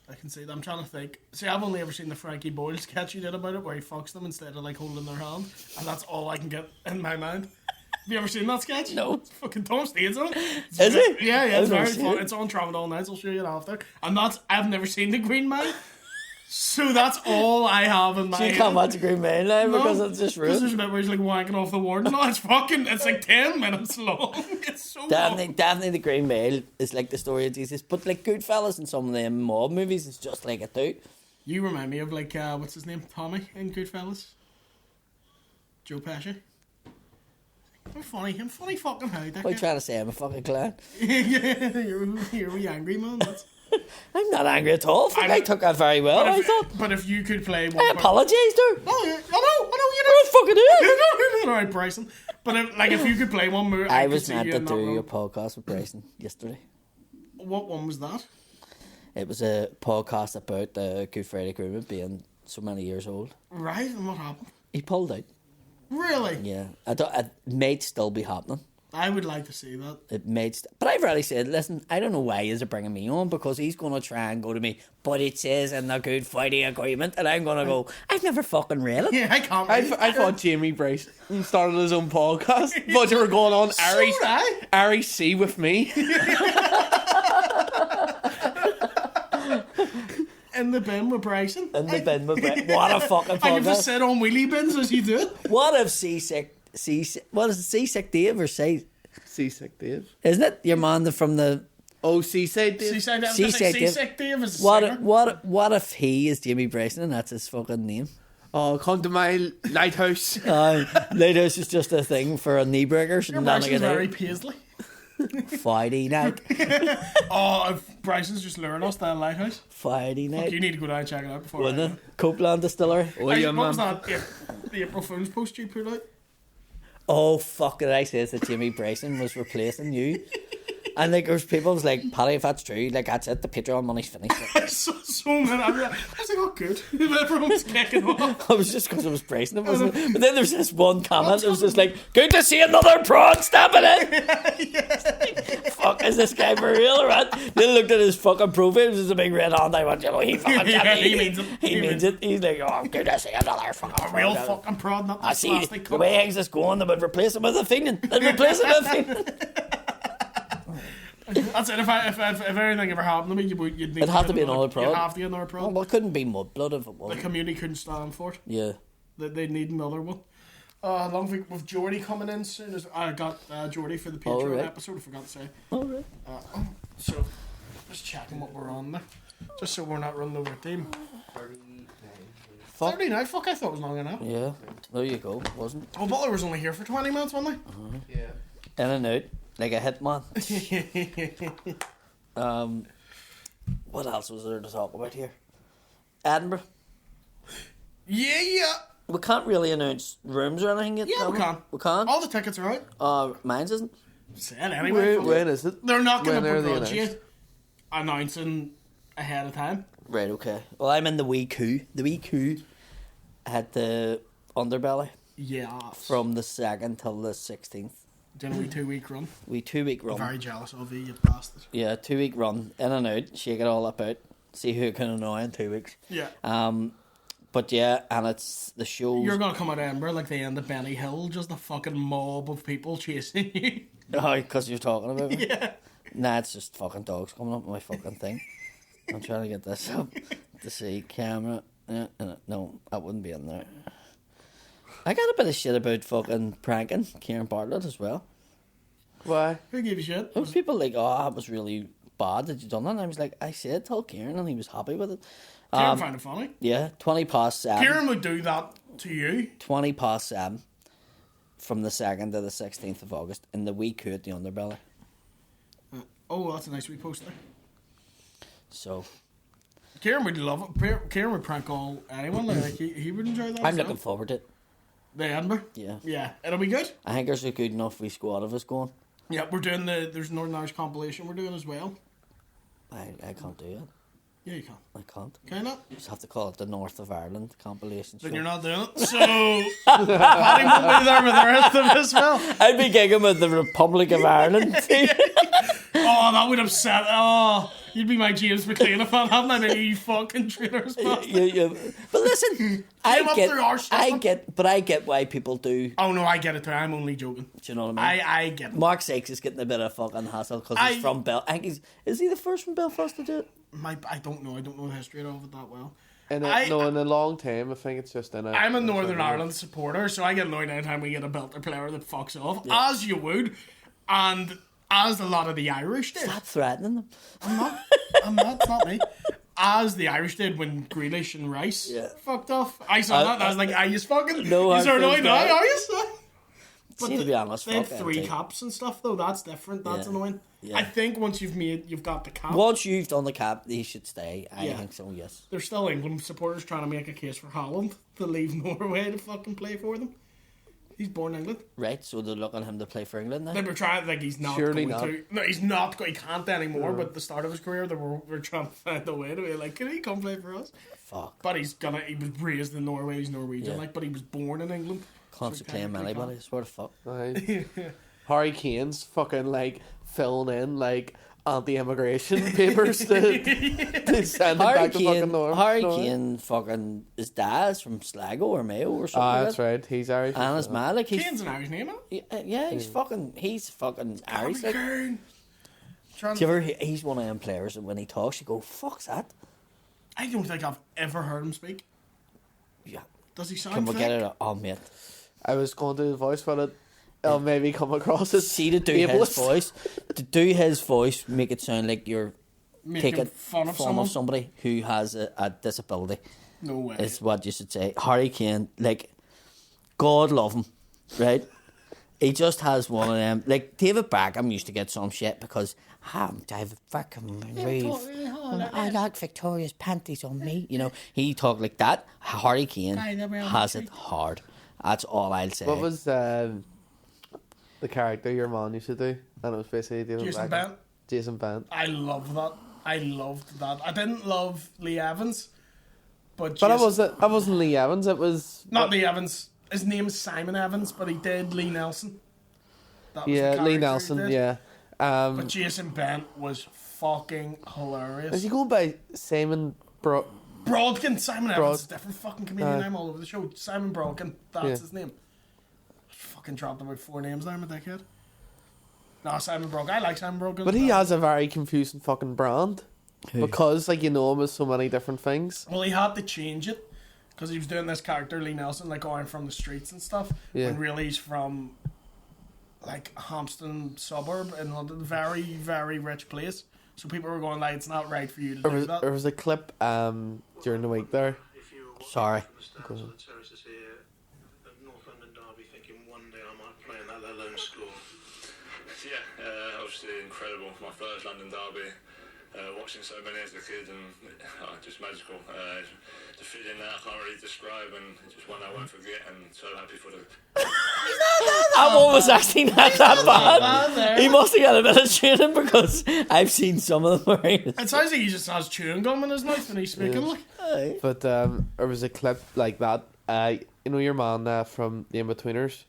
I can see that. I'm trying to think. See, I've only ever seen the Frankie Boyle sketch he did about it, where he fucks them instead of like holding their hand, and that's all I can get in my mind. Have you ever seen that sketch? No. It's fucking Tom Staines on it. It's Is it? Yeah, I've it's never very seen fun. it. It's on Travel All Nights. I'll show you it after. And that's I've never seen the Green Mile. So that's all I have in my So you head. can't watch Green Mile now because it's just Because rude. there's a bit where he's like wanking off the warden. No, it's like 10 minutes long. It's so long. Definitely the Green Mile is like the story of Jesus. But like Goodfellas and some of them mob movies, it's just like it too. You remind me of like, what's his name? Tommy in Goodfellas? Joe Pesci. I'm funny fucking how that Why trying to say I'm a fucking clown? Yeah, you're wee angry, man. I'm not angry at all. I took that very well, I thought. But if you could play one... I apologise, dude. Oh, yeah, I know you I fucking did. did. Alright, Bryson. But if you could play one movie... I was meant to do a podcast with Bryson yesterday. What one was that? It was a podcast about the Good Friday Agreement being so many years old. Right, and what happened? He pulled out. Really? Yeah. It may still be happening. I would like to see that. But I've already said, listen, I don't know why he's bringing me on, because he's going to try and go to me, but it says in the Good Friday Agreement, and I'm going to go, I've never fucking read it. Yeah, I can't I thought Jamie Bryson started his own podcast. But you were going on Ari C with me. In the bin with Bryson. In the bin with Bryson. What a fucking podcast. I can just sit on wheelie bins as you do it. What if what is it, Seasick Dave or Seasick Dave. Isn't it? Your man from the... Oh, Seaside Dave. Seasick Dave is What if he is Jamie Bryson and that's his fucking name? Oh, come to my lighthouse. Lighthouse is just a thing for knee breakers. Your Bryson's very Paisley. Friday night. Oh, if Bryson's just luring us down Lighthouse. Friday night. Fuck, you need to go down and check it out before. Wouldn't it? Copeland Distillery. Oh, yeah, What was man. that? The April Fool's post you put out? Oh, fuck it. I says that Jamie Bryson was replacing you. And like, there's people was like, Paddy, if that's true, like, that's it. The Patreon money's finished. so many. I was like, oh, good. Everyone's kicking off. It was just because it was Bryson, it wasn't. But then there's this one comment that was just like, good to see another prawn stabbing it. Fuck, is this guy for real or what? Then looked at his fucking profile, it was just a big red hand. I went, you know, he fucking He means it. He means it. He's like, oh, good to see another fucking A real prawn. fucking prawn, not I the see plastic the cup. way things is going, they would replace him with a fiend. They'd replace him with a fiend. That's it. If anything ever happened to me, you'd need It'd have to be another prod. You'd have to get another prod. Well, it couldn't be Mudblood if it The was. community couldn't stand for it. Yeah. They need another one. Along with Geordie coming in soon. I got Geordie for the Patreon right. episode, I forgot to say. Alright. So, just checking what we're on there. Just so we're not running over team. 39? Fuck, I thought it was long enough. Yeah. There you go. Wasn't. Oh, Butler was only here for 20 minutes, wasn't Yeah. In and out. Like a hitman. he? What else was there to talk about here? Edinburgh. Yeah. We can't really announce rooms or anything yet. Yeah, we can. We can? All the tickets are out. Mine's isn't. Said anyway. When is it? They're not going When to are they begrudge you announced? announcing ahead of time. Right, okay. Well, I'm in the wee coup. The wee coup had the Underbelly Yeah. from the 2nd till the 16th. Doing a wee 2-week run. We 2-week I'm run. very jealous of you bastard. Yeah, 2-week run. In and out. Shake it all up out. See who can annoy in 2 weeks. Yeah. But yeah, and it's the shows. You're going to come out of Edinburgh like the end of Benny Hill, just a fucking mob of people chasing you. Oh, because you're talking about me? Yeah. Nah, it's just fucking dogs coming up with my fucking thing. I'm trying to get this up to see camera. No, that wouldn't be in there. I got a bit of shit about fucking pranking Kieran Bartlett as well. Why? Who gave you shit? There was people like, oh, that was really bad that you done that. And I was like, I said, tell Kieran, and he was happy with it. Kieran found it funny. Yeah, 7:20. Kieran would do that to you. 7:20 from the 2nd to the 16th of August in the wee coup at the Underbelly. Oh, that's a nice wee poster. So Kieran would love it. Kieran would prank all anyone. Like he would enjoy that. I'm stuff. looking forward to it. The Edinburgh. Yeah. Yeah, it'll be good. I think there's a good enough wee squad of us going. Yeah, we're doing there's Northern Irish compilation we're doing as well. I can't do it. Yeah, you can. I can't. Can you not? Just have to call it the North of Ireland compilation show. Then you're not doing it. So Paddy won't be there with the rest of us. Well, I'd be gigging with the Republic of Ireland team. oh, that would upset. Oh, you'd be my James McLean if I hadn't I you fucking traitors. Yeah. But listen, Came up through our system. I get why people do. Oh no, I get it too. I'm only joking. Do you know what I mean? I get it. Mark Sykes is getting a bit of fucking hassle because he's from Bel. I think is he the first from Belfast to do it? I don't know. I don't know the history of it that well. in a long time. I think it's just in it. I'm a Northern Ireland supporter, so I get annoyed anytime we get a Belter player that fucks off, as you would, and as a lot of the Irish did. Stop threatening them. I'm not, it's not me. As the Irish did when Grealish and Rice fucked off. I saw that and I was like, are you fucking... No, You're annoyed now, are you? But See, to be honest, they have fuck 3 MT. caps and stuff, though. That's different. That's annoying. Yeah. I think once you've got the cap, Once you've done the cap, they should stay. I Yeah. think so, yes. there's still England supporters trying to make a case for Holland to leave Norway to fucking play for them. He's born in England. Right, so they're looking at him to play for England now? They were trying, like, he's not Surely going not. to. No, he's not going. He can't anymore. But at the start of his career, they were trying to find a way to be like, can he come play for us? Fuck. But he was raised in Norway. He's Norwegian, Yeah. like, but he was born in England. Can't So claim technically anybody, I can't. swear to fuck. Aye. Harry Kane's fucking like filling in like anti-immigration papers to send it back to fucking Norway. Harry Kane fucking, his dad's from Sligo or Mayo or something. Ah, like that's that. right. He's Irish. And his man, like, Kane's an Irish name, yeah, he's fucking Irish. Like, Kane. do you ever, he's one of them players that when he talks, you go, fuck's that? I don't think I've ever heard him speak. Yeah. Does he sound Can we fake? get it? Oh, mate. I was going to do the voice, but it'll maybe come across as See to do his ableist. voice. To do his voice, make it sound like you're Making taking fun of someone? somebody who has a disability. No way. Is what you should say. Harry Kane, like, God love him, right? He just has one of them. Like, David Beckham used to get some shit because, David Beckham, I like Victoria's panties on me. You know, he talked like that. Harry Kane has it hard. That's all I'll say. What was the character your man used to do? And it was basically David Jason Beckham. Bent. Jason Bent. I love that. I loved that. I didn't love Lee Evans, but But Jason, I wasn't Lee Evans. It was not Lee Evans. His name's Simon Evans, but he did Lee Nelson. That was the yeah, character Lee he Nelson. did. Yeah. But Jason Bent was fucking hilarious. Is he going by Simon Brodkin, Simon Brod- Evans, is a different fucking comedian. I'm all over the show. Simon Brodkin, that's Yeah. his name. Fucking dropped about 4 names there, I'm a dickhead. No, Simon Brodkin. I like Simon Brodkin. But he has a very confusing fucking brand. Because, like, you know him as so many different things. Well, he had to change it because he was doing this character, Lee Nelson, like, I'm from the streets and stuff. Yeah. When really he's from, like, Hampstead suburb in London. Very, very rich place. So people were going, like, it's not right for you to do that. There was a clip during the week there. Sorry. At North London derby, thinking one day I might play in that, let alone score. Yeah, obviously incredible. My first London derby, watching so many as a kid, and just magical. The feeling that I can't really describe, and just one I won't forget, and so happy for the... That one was actually not that bad. He must have got a bit of training because I've seen some of them where he It sounds like he just has chewing gum in his mouth when he's speaking. Like, But there was a clip like that. You know your man from The In-Betweeners?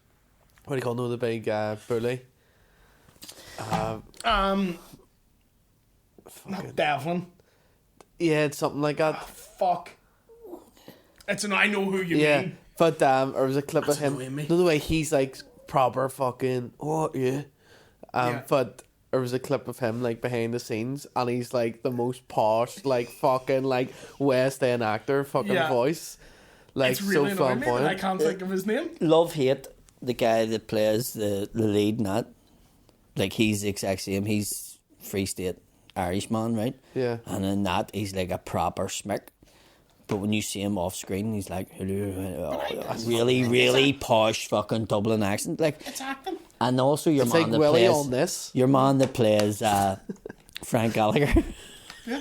What do you call him? The big bully? not Devlin. Yeah, it's something like that. Fuck. I know who you Yeah. mean. But there was a clip of him. annoying me. You know the way he's like proper fucking, oh yeah. Yeah. But there was a clip of him like behind the scenes and he's like the most posh, like fucking like West End actor fucking Yeah. voice. Like It's really so annoying me that I flamboyant. can't think of his name. Love hate the guy that plays the lead in that. Like, he's the exact same. He's Free State Irishman, right? Yeah. And in that, he's like a proper smick. But when you see him off screen, he's like, really, really posh fucking Dublin accent. Like, It's acting. and also your It's man like that Willie plays on this. your man that plays Frank Gallagher. Yeah.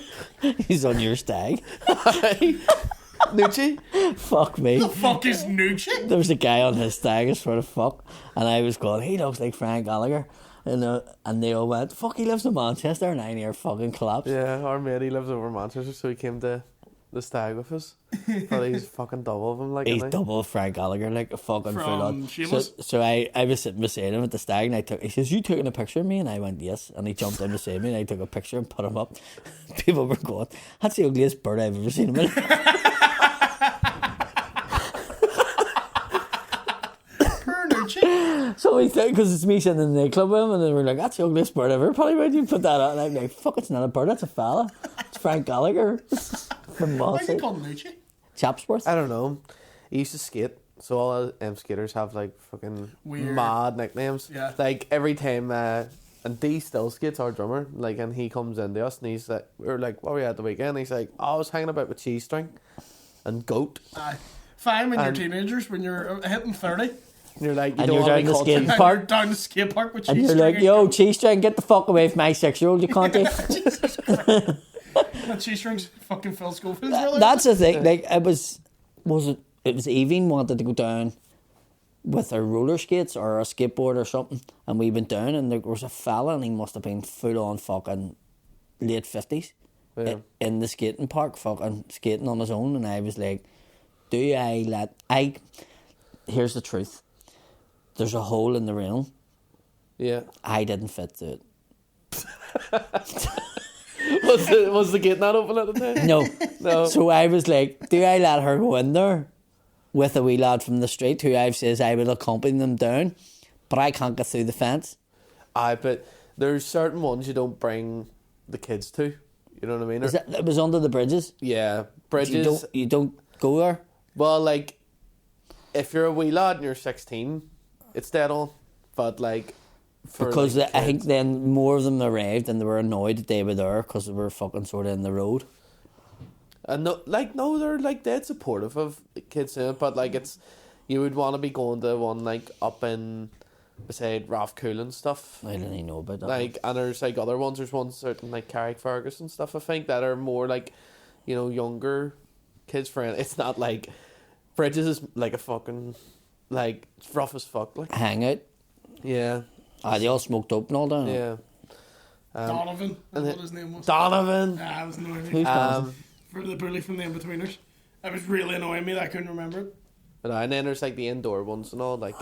He's on your stag. Nucci? Fuck me. The fuck is Nucci? There was a guy on his stag, as for the fuck, and I was going, he looks like Frank Gallagher, and they all went, fuck, he lives in Manchester, and I near fucking collapsed. Yeah, our mate, he lives over in Manchester, so he came to the stag with us. But he's fucking double of him, like, He's isn't he? double Frank Gallagher, like a fucking From full on. Shameless? So I was sitting beside him at the stag, and he says, you taking a picture of me? And I went, yes. And he jumped in beside me, and I took a picture and put him up. People were going, that's the ugliest bird I've ever seen in my life. Poor Nucci. So we think, because it's me sitting in the nightclub with him, and they were like, that's the ugliest bird ever. Probably why you put that out? And I'm like, fuck, it's not a bird, that's a fella. It's Frank Gallagher from Why is he Mossy. called Nucci? Chapsworth? I don't know. He used to skate, so all skaters have like fucking Weird. mad nicknames. Yeah. Like every time, and D still skates, our drummer. Like, and he comes into us and he's like, we're like, what were you at the weekend? He's like, I was hanging about with Cheese String and Goat. Aye. Fine when you're And- teenagers, when you're hitting 30, And you're like, you And don't you're wanna down be the called skating Cheese- and park. you're down the skate park with And cheese. you're like, yo, cheese string, get the fuck away from my 6-year-old, you can't do. That cheese strings fucking Phil Schofield's really. That's the thing. Like, it was Evie wanted to go down with her roller skates or a skateboard or something, and we went down, and there was a fella, and he must have been full on fucking late 50s Yeah. in the skating park, fucking skating on his own, and I was like, here's the truth. There's a hole in the rail. Yeah. I didn't fit through it. Was the gate not open at the time? No. No. So I was like, do I let her go in there with a wee lad from the street who I've says I will accompany them down, but I can't get through the fence? But there's certain ones you don't bring the kids to. You know what I mean? It was under the bridges. Yeah, bridges. You don't go there. Well, like, if you're a wee lad and you're 16, it's dead on. But like, for Because like, I think kids- then more of them arrived and they were annoyed that they were there because they were fucking sort of in the road. and no, they're like dead supportive of kids doing it. But like, it's you would want to be going to one like up in beside Ralph Cool and stuff. I didn't even know about that. Like, and there's like other ones. There's ones certain like Carrickfergus and stuff. I think that are more like, you know, younger kids friend. It's not like Bridges is like a fucking like rough as fuck. Like, Hangout. yeah, They all smoked up and all down. yeah. Donovan, and what it- his name was. Donovan. Ah, it was annoying me. Who's Donovan? For the bully from the Inbetweeners. It was really annoying me that I couldn't remember it. And then there's like the indoor ones and all like,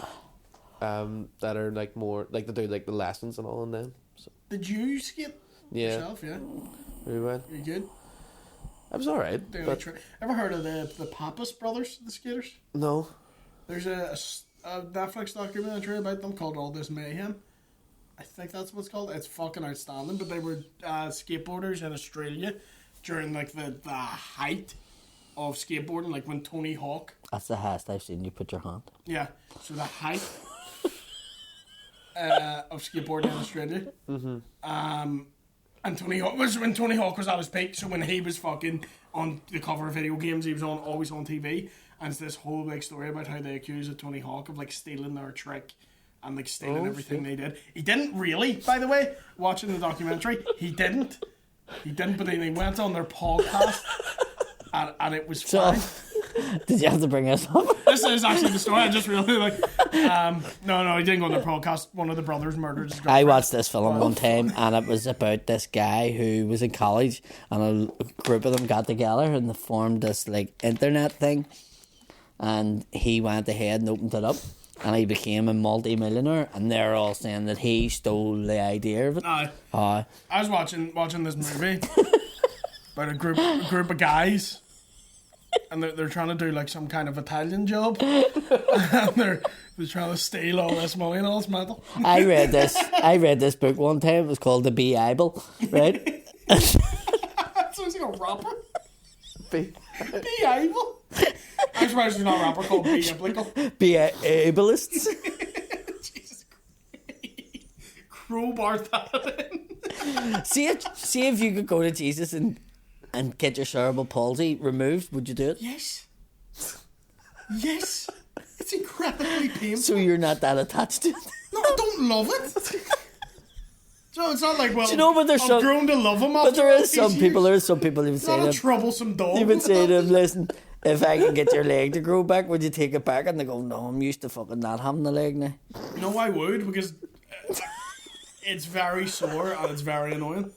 that are like more like they do like the lessons and all in them. So Did you skate yeah, yourself? Yeah. very well. You good? I was alright, but Ever heard of the Pappas brothers, the skaters? no. There's a Netflix documentary about them called All This Mayhem. I think that's what it's called. It's fucking outstanding. But they were skateboarders in Australia during like the height of skateboarding, like when Tony Hawk. That's the highest I've seen you put your hand. Yeah, so the height of skateboarding in Australia. Mm-hmm. And Tony Hawk was when Tony Hawk was at his peak. So when he was fucking on the cover of video games, he was always on TV. And it's this whole big story about how they accuse of Tony Hawk of like stealing their trick and like stealing everything they did. He didn't really, by the way. Watching the documentary, he didn't. But then he went on their podcast, and it was fine. Did you have to bring us up? This is actually the story. I just really like. No, he didn't go on the podcast. One of the brothers murdered his girlfriend. I watched this film one time, and it was about this guy who was in college, and a group of them got together and they formed this like internet thing, and he went ahead and opened it up, and he became a multi-millionaire, and they're all saying that he stole the idea of it. Aye. Aye. I was watching this movie about a group of guys, and they're trying to do like some kind of Italian job, and they're trying to steal all this money and all this metal. I read this book one time. It was called The Bible, right? Sounds like a rapper. Bible. I'm surprised there's not a rapper called Biblical. Biblists. Jesus Christ. Crowbar that in. See if you could go to Jesus and get your cerebral palsy removed, would you do it? Yes. Yes. It's incredibly painful. So you're not that attached to it. No, I don't love it. So it's not like, well, you know, but there's I've some- grown to love him. But there is some people who've It's not a said troublesome dog. You've been saying to him, listen, if I can get your leg to grow back, would you take it back? And they go, no, I'm used to fucking not having the leg now. No, I would, because it's very sore and it's very annoying.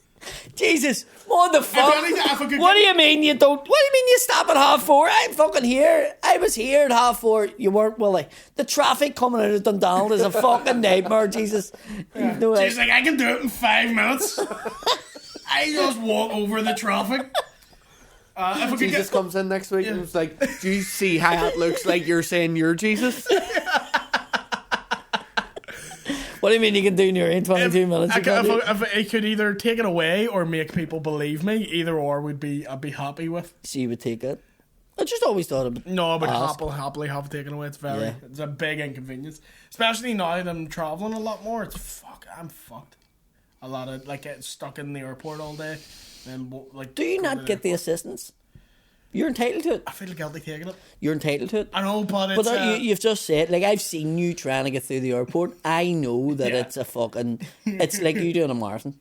Jesus, what the fuck? anything, if I could What do get- you mean you don't? What do you mean you stop at 4:30? I'm fucking here. I was here at 4:30. You weren't, Willie. The traffic coming out of Dundonald is a fucking nightmare, Jesus. No, She's like, I can do it in 5 minutes. I just walk over the traffic. If I could Jesus get... comes in next week and it's like, do you see how it looks like you're saying you're Jesus? what do you mean you can do near in 22 minutes? You can't do- If I could either take it away or make people believe me, either or I'd be happy with. So you would take it. I just always thought it. No, but ask. happily have it taken away. It's very, Yeah. it's a big inconvenience, especially now that I'm traveling a lot more. I'm fucked. A lot of like getting stuck in the airport all day, and like. Do you going to not get the airport. assistance? You're entitled to it. I feel guilty taking it. You're entitled to it. I know, but it's. But you've just said, like, I've seen you trying to get through the airport. I know that Yeah. it's a fucking. It's like you doing a marathon.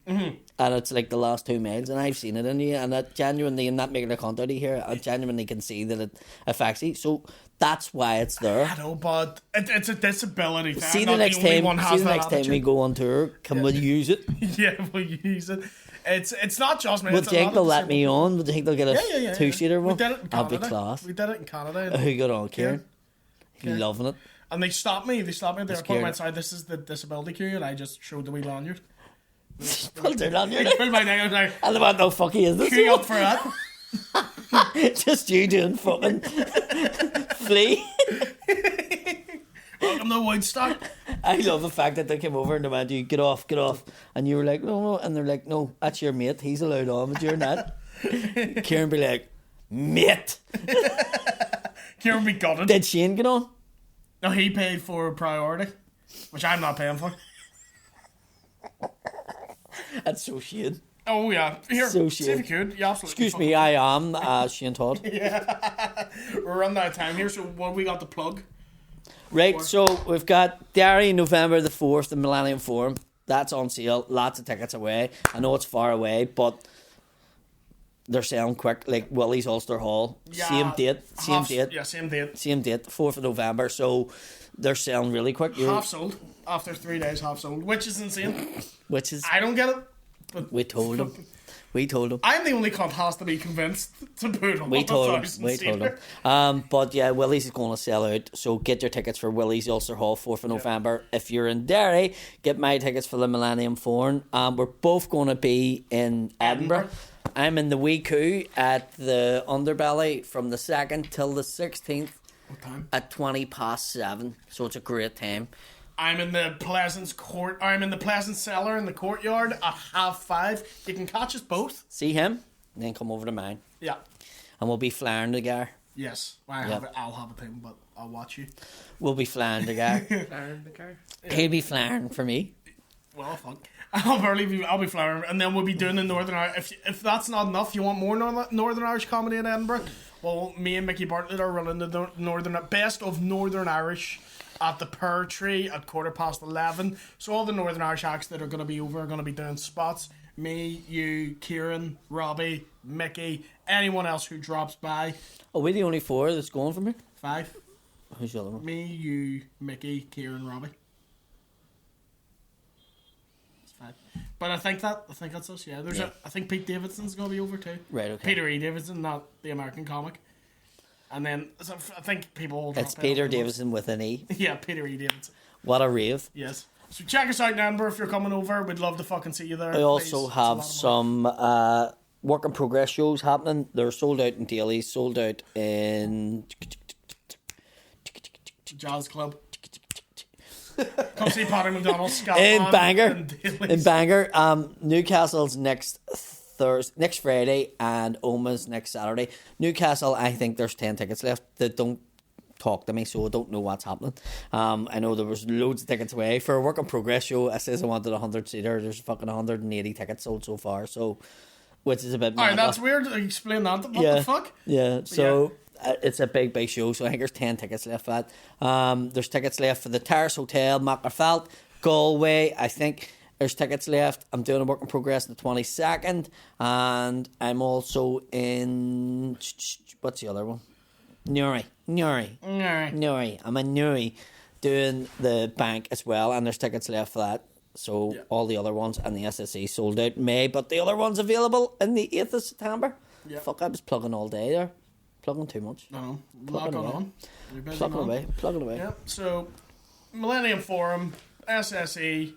And it's like the last 2 miles, and I've seen it in you, and that genuinely, and not making a cunt out of here, I genuinely can see that it affects you. So that's why it's there. I know, but it's a disability thing. See I'm the not next only time. one has See the that next time we attitude. go on tour, can we use it? Yeah, we'll use it. It's not just me. Would it's you a think lot they'll of let me disabled- on? Would you think they'll get a Yeah. two-seater We one? did it in That'd be Canada. class. We did it in Canada. Who got on, Kieran? Kieran. Loving it. And they stopped me. They stopped me at the That's airport and Kieran. went, sorry, this is the disability queue, and I just showed the wee lanyard. Pulled their lanyard They out. pulled my name, I was like, And the man, no fuck, he is this. queue up for that. Just you doing fucking flea. Welcome to Woodstock. I love the fact that they came over and they went, you get off. And you were like, no. And they're like, no, that's your mate. He's allowed on, but you're not. Kieran be like, mate. Kieran be gutted. Did Shane get on? No, he paid for priority, which I'm not paying for. That's so Shane. Oh, yeah. Here, So see if shit. you could. You absolutely Excuse me, I am Shane Todd. We're running out of time here, so what we got to plug? Right, so we've got Derry, November the 4th, the Millennium Forum. That's on sale. Lots of tickets away. I know it's far away, but they're selling quick. Like Willie's Ulster Hall. Yeah, Same date. Yeah, same date. Same date, 4th of November. So they're selling really quick. Half sold. After 3 days, half sold, which is insane. Which is, I don't get it. But we told him. I'm the only cunt has to be convinced to put on We told him. 1,000 We told him. seater. But yeah, Willie's is going to sell out. So get your tickets for Willie's Ulster Hall, 4th of November. If you're in Derry, get my tickets for the Millennium Forum. We're both going to be in Edinburgh. I'm in the wee coup at the Underbelly from the 2nd till the 16th What time? at 7:20. So it's a great time. I'm in the Pleasance Court. I'm in the Pleasance Cellar in the courtyard at 5:30. You can catch us both. See him, and then come over to mine. Yeah. And we'll be flying together. Yes. I'll have a thing, but I'll watch you. We'll be flying together. He'll be flying for me. Well, fuck. I'll be flying, and then we'll be doing the Northern Irish. If that's not enough, you want more Northern Irish comedy in Edinburgh? Well, me and Mickey Bartlett are running the best of Northern Irish at the Pear Tree at 11:15. So all the Northern Irish acts that are going to be over are going to be doing spots. Me, you, Kieran, Robbie, Mickey, anyone else who drops by. Are we the only 4 that's going for me? 5. Who's the other one? Me, you, Mickey, Kieran, Robbie. That's 5. But I think that's us. Yeah, I think Pete Davidson's going to be over too. Right, okay. Peter E. Davidson, not the American comic. And then so I think people will drop It's in Peter on the most. Davison with an E. Yeah, Peter E. Davidson. What a rave. Yes. So check us out in Edinburgh if you're coming over. We'd love to fucking see you there. I also Please. It's a lot have of money. some work in progress shows happening. They're sold out in Daly, sold out in Jazz Club. Come see Paddy McDonald, Scott in Mann, Bangor. and Daly's. In Bangor. Newcastle's next Friday, and Oma's next Saturday. Newcastle, I think there's 10 tickets left. That don't talk to me, so I don't know what's happening. I know there was loads of tickets away for a work in progress show. I says I wanted 100-seater. There's fucking 180 tickets sold so far, so which is a bit Alright, mad. that's weird. Explain that. What the fuck? Yeah, so it's a big show, so I think there's 10 tickets left for that. There's tickets left for the Terrace Hotel, Macclefelt, Galway. I think there's tickets left. I'm doing a work in progress on the 22nd, and I'm also in... What's the other one? Newry. I'm in Newry doing the bank as well, and there's tickets left for that. So all the other ones and the SSE sold out in May, but the other one's available in the 8th of September. Yeah. Fuck, I was plugging all day there. Plugging too much. No, a Plugging lot going away. on. You're busy Plugging man. away. Yep. So, Millennium Forum, SSE,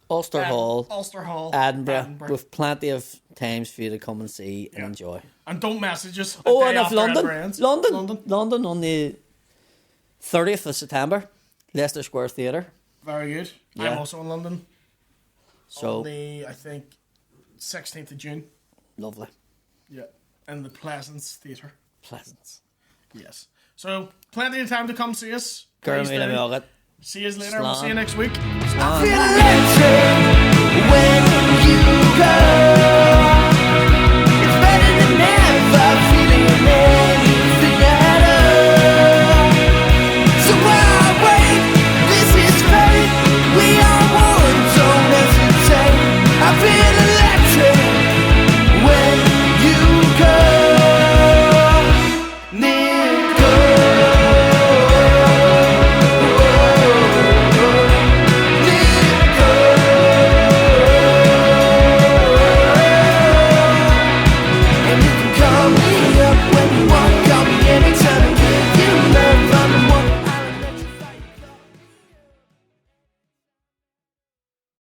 Ulster Hall, Ulster Hall, Edinburgh, with plenty of times for you to come and see and enjoy. And don't message us. a Oh, day and if after London Edinburgh ends. London on the 30th of September, Leicester Square Theatre. Very good. Yeah. I'm also in London. So On the, I think, 16th of June. lovely. Yeah. In the Pleasance Theatre. Pleasance. Yes. So, plenty of time to come see us. Girl, Please me do. the See you later. We'll Slán. see you next week. When you go.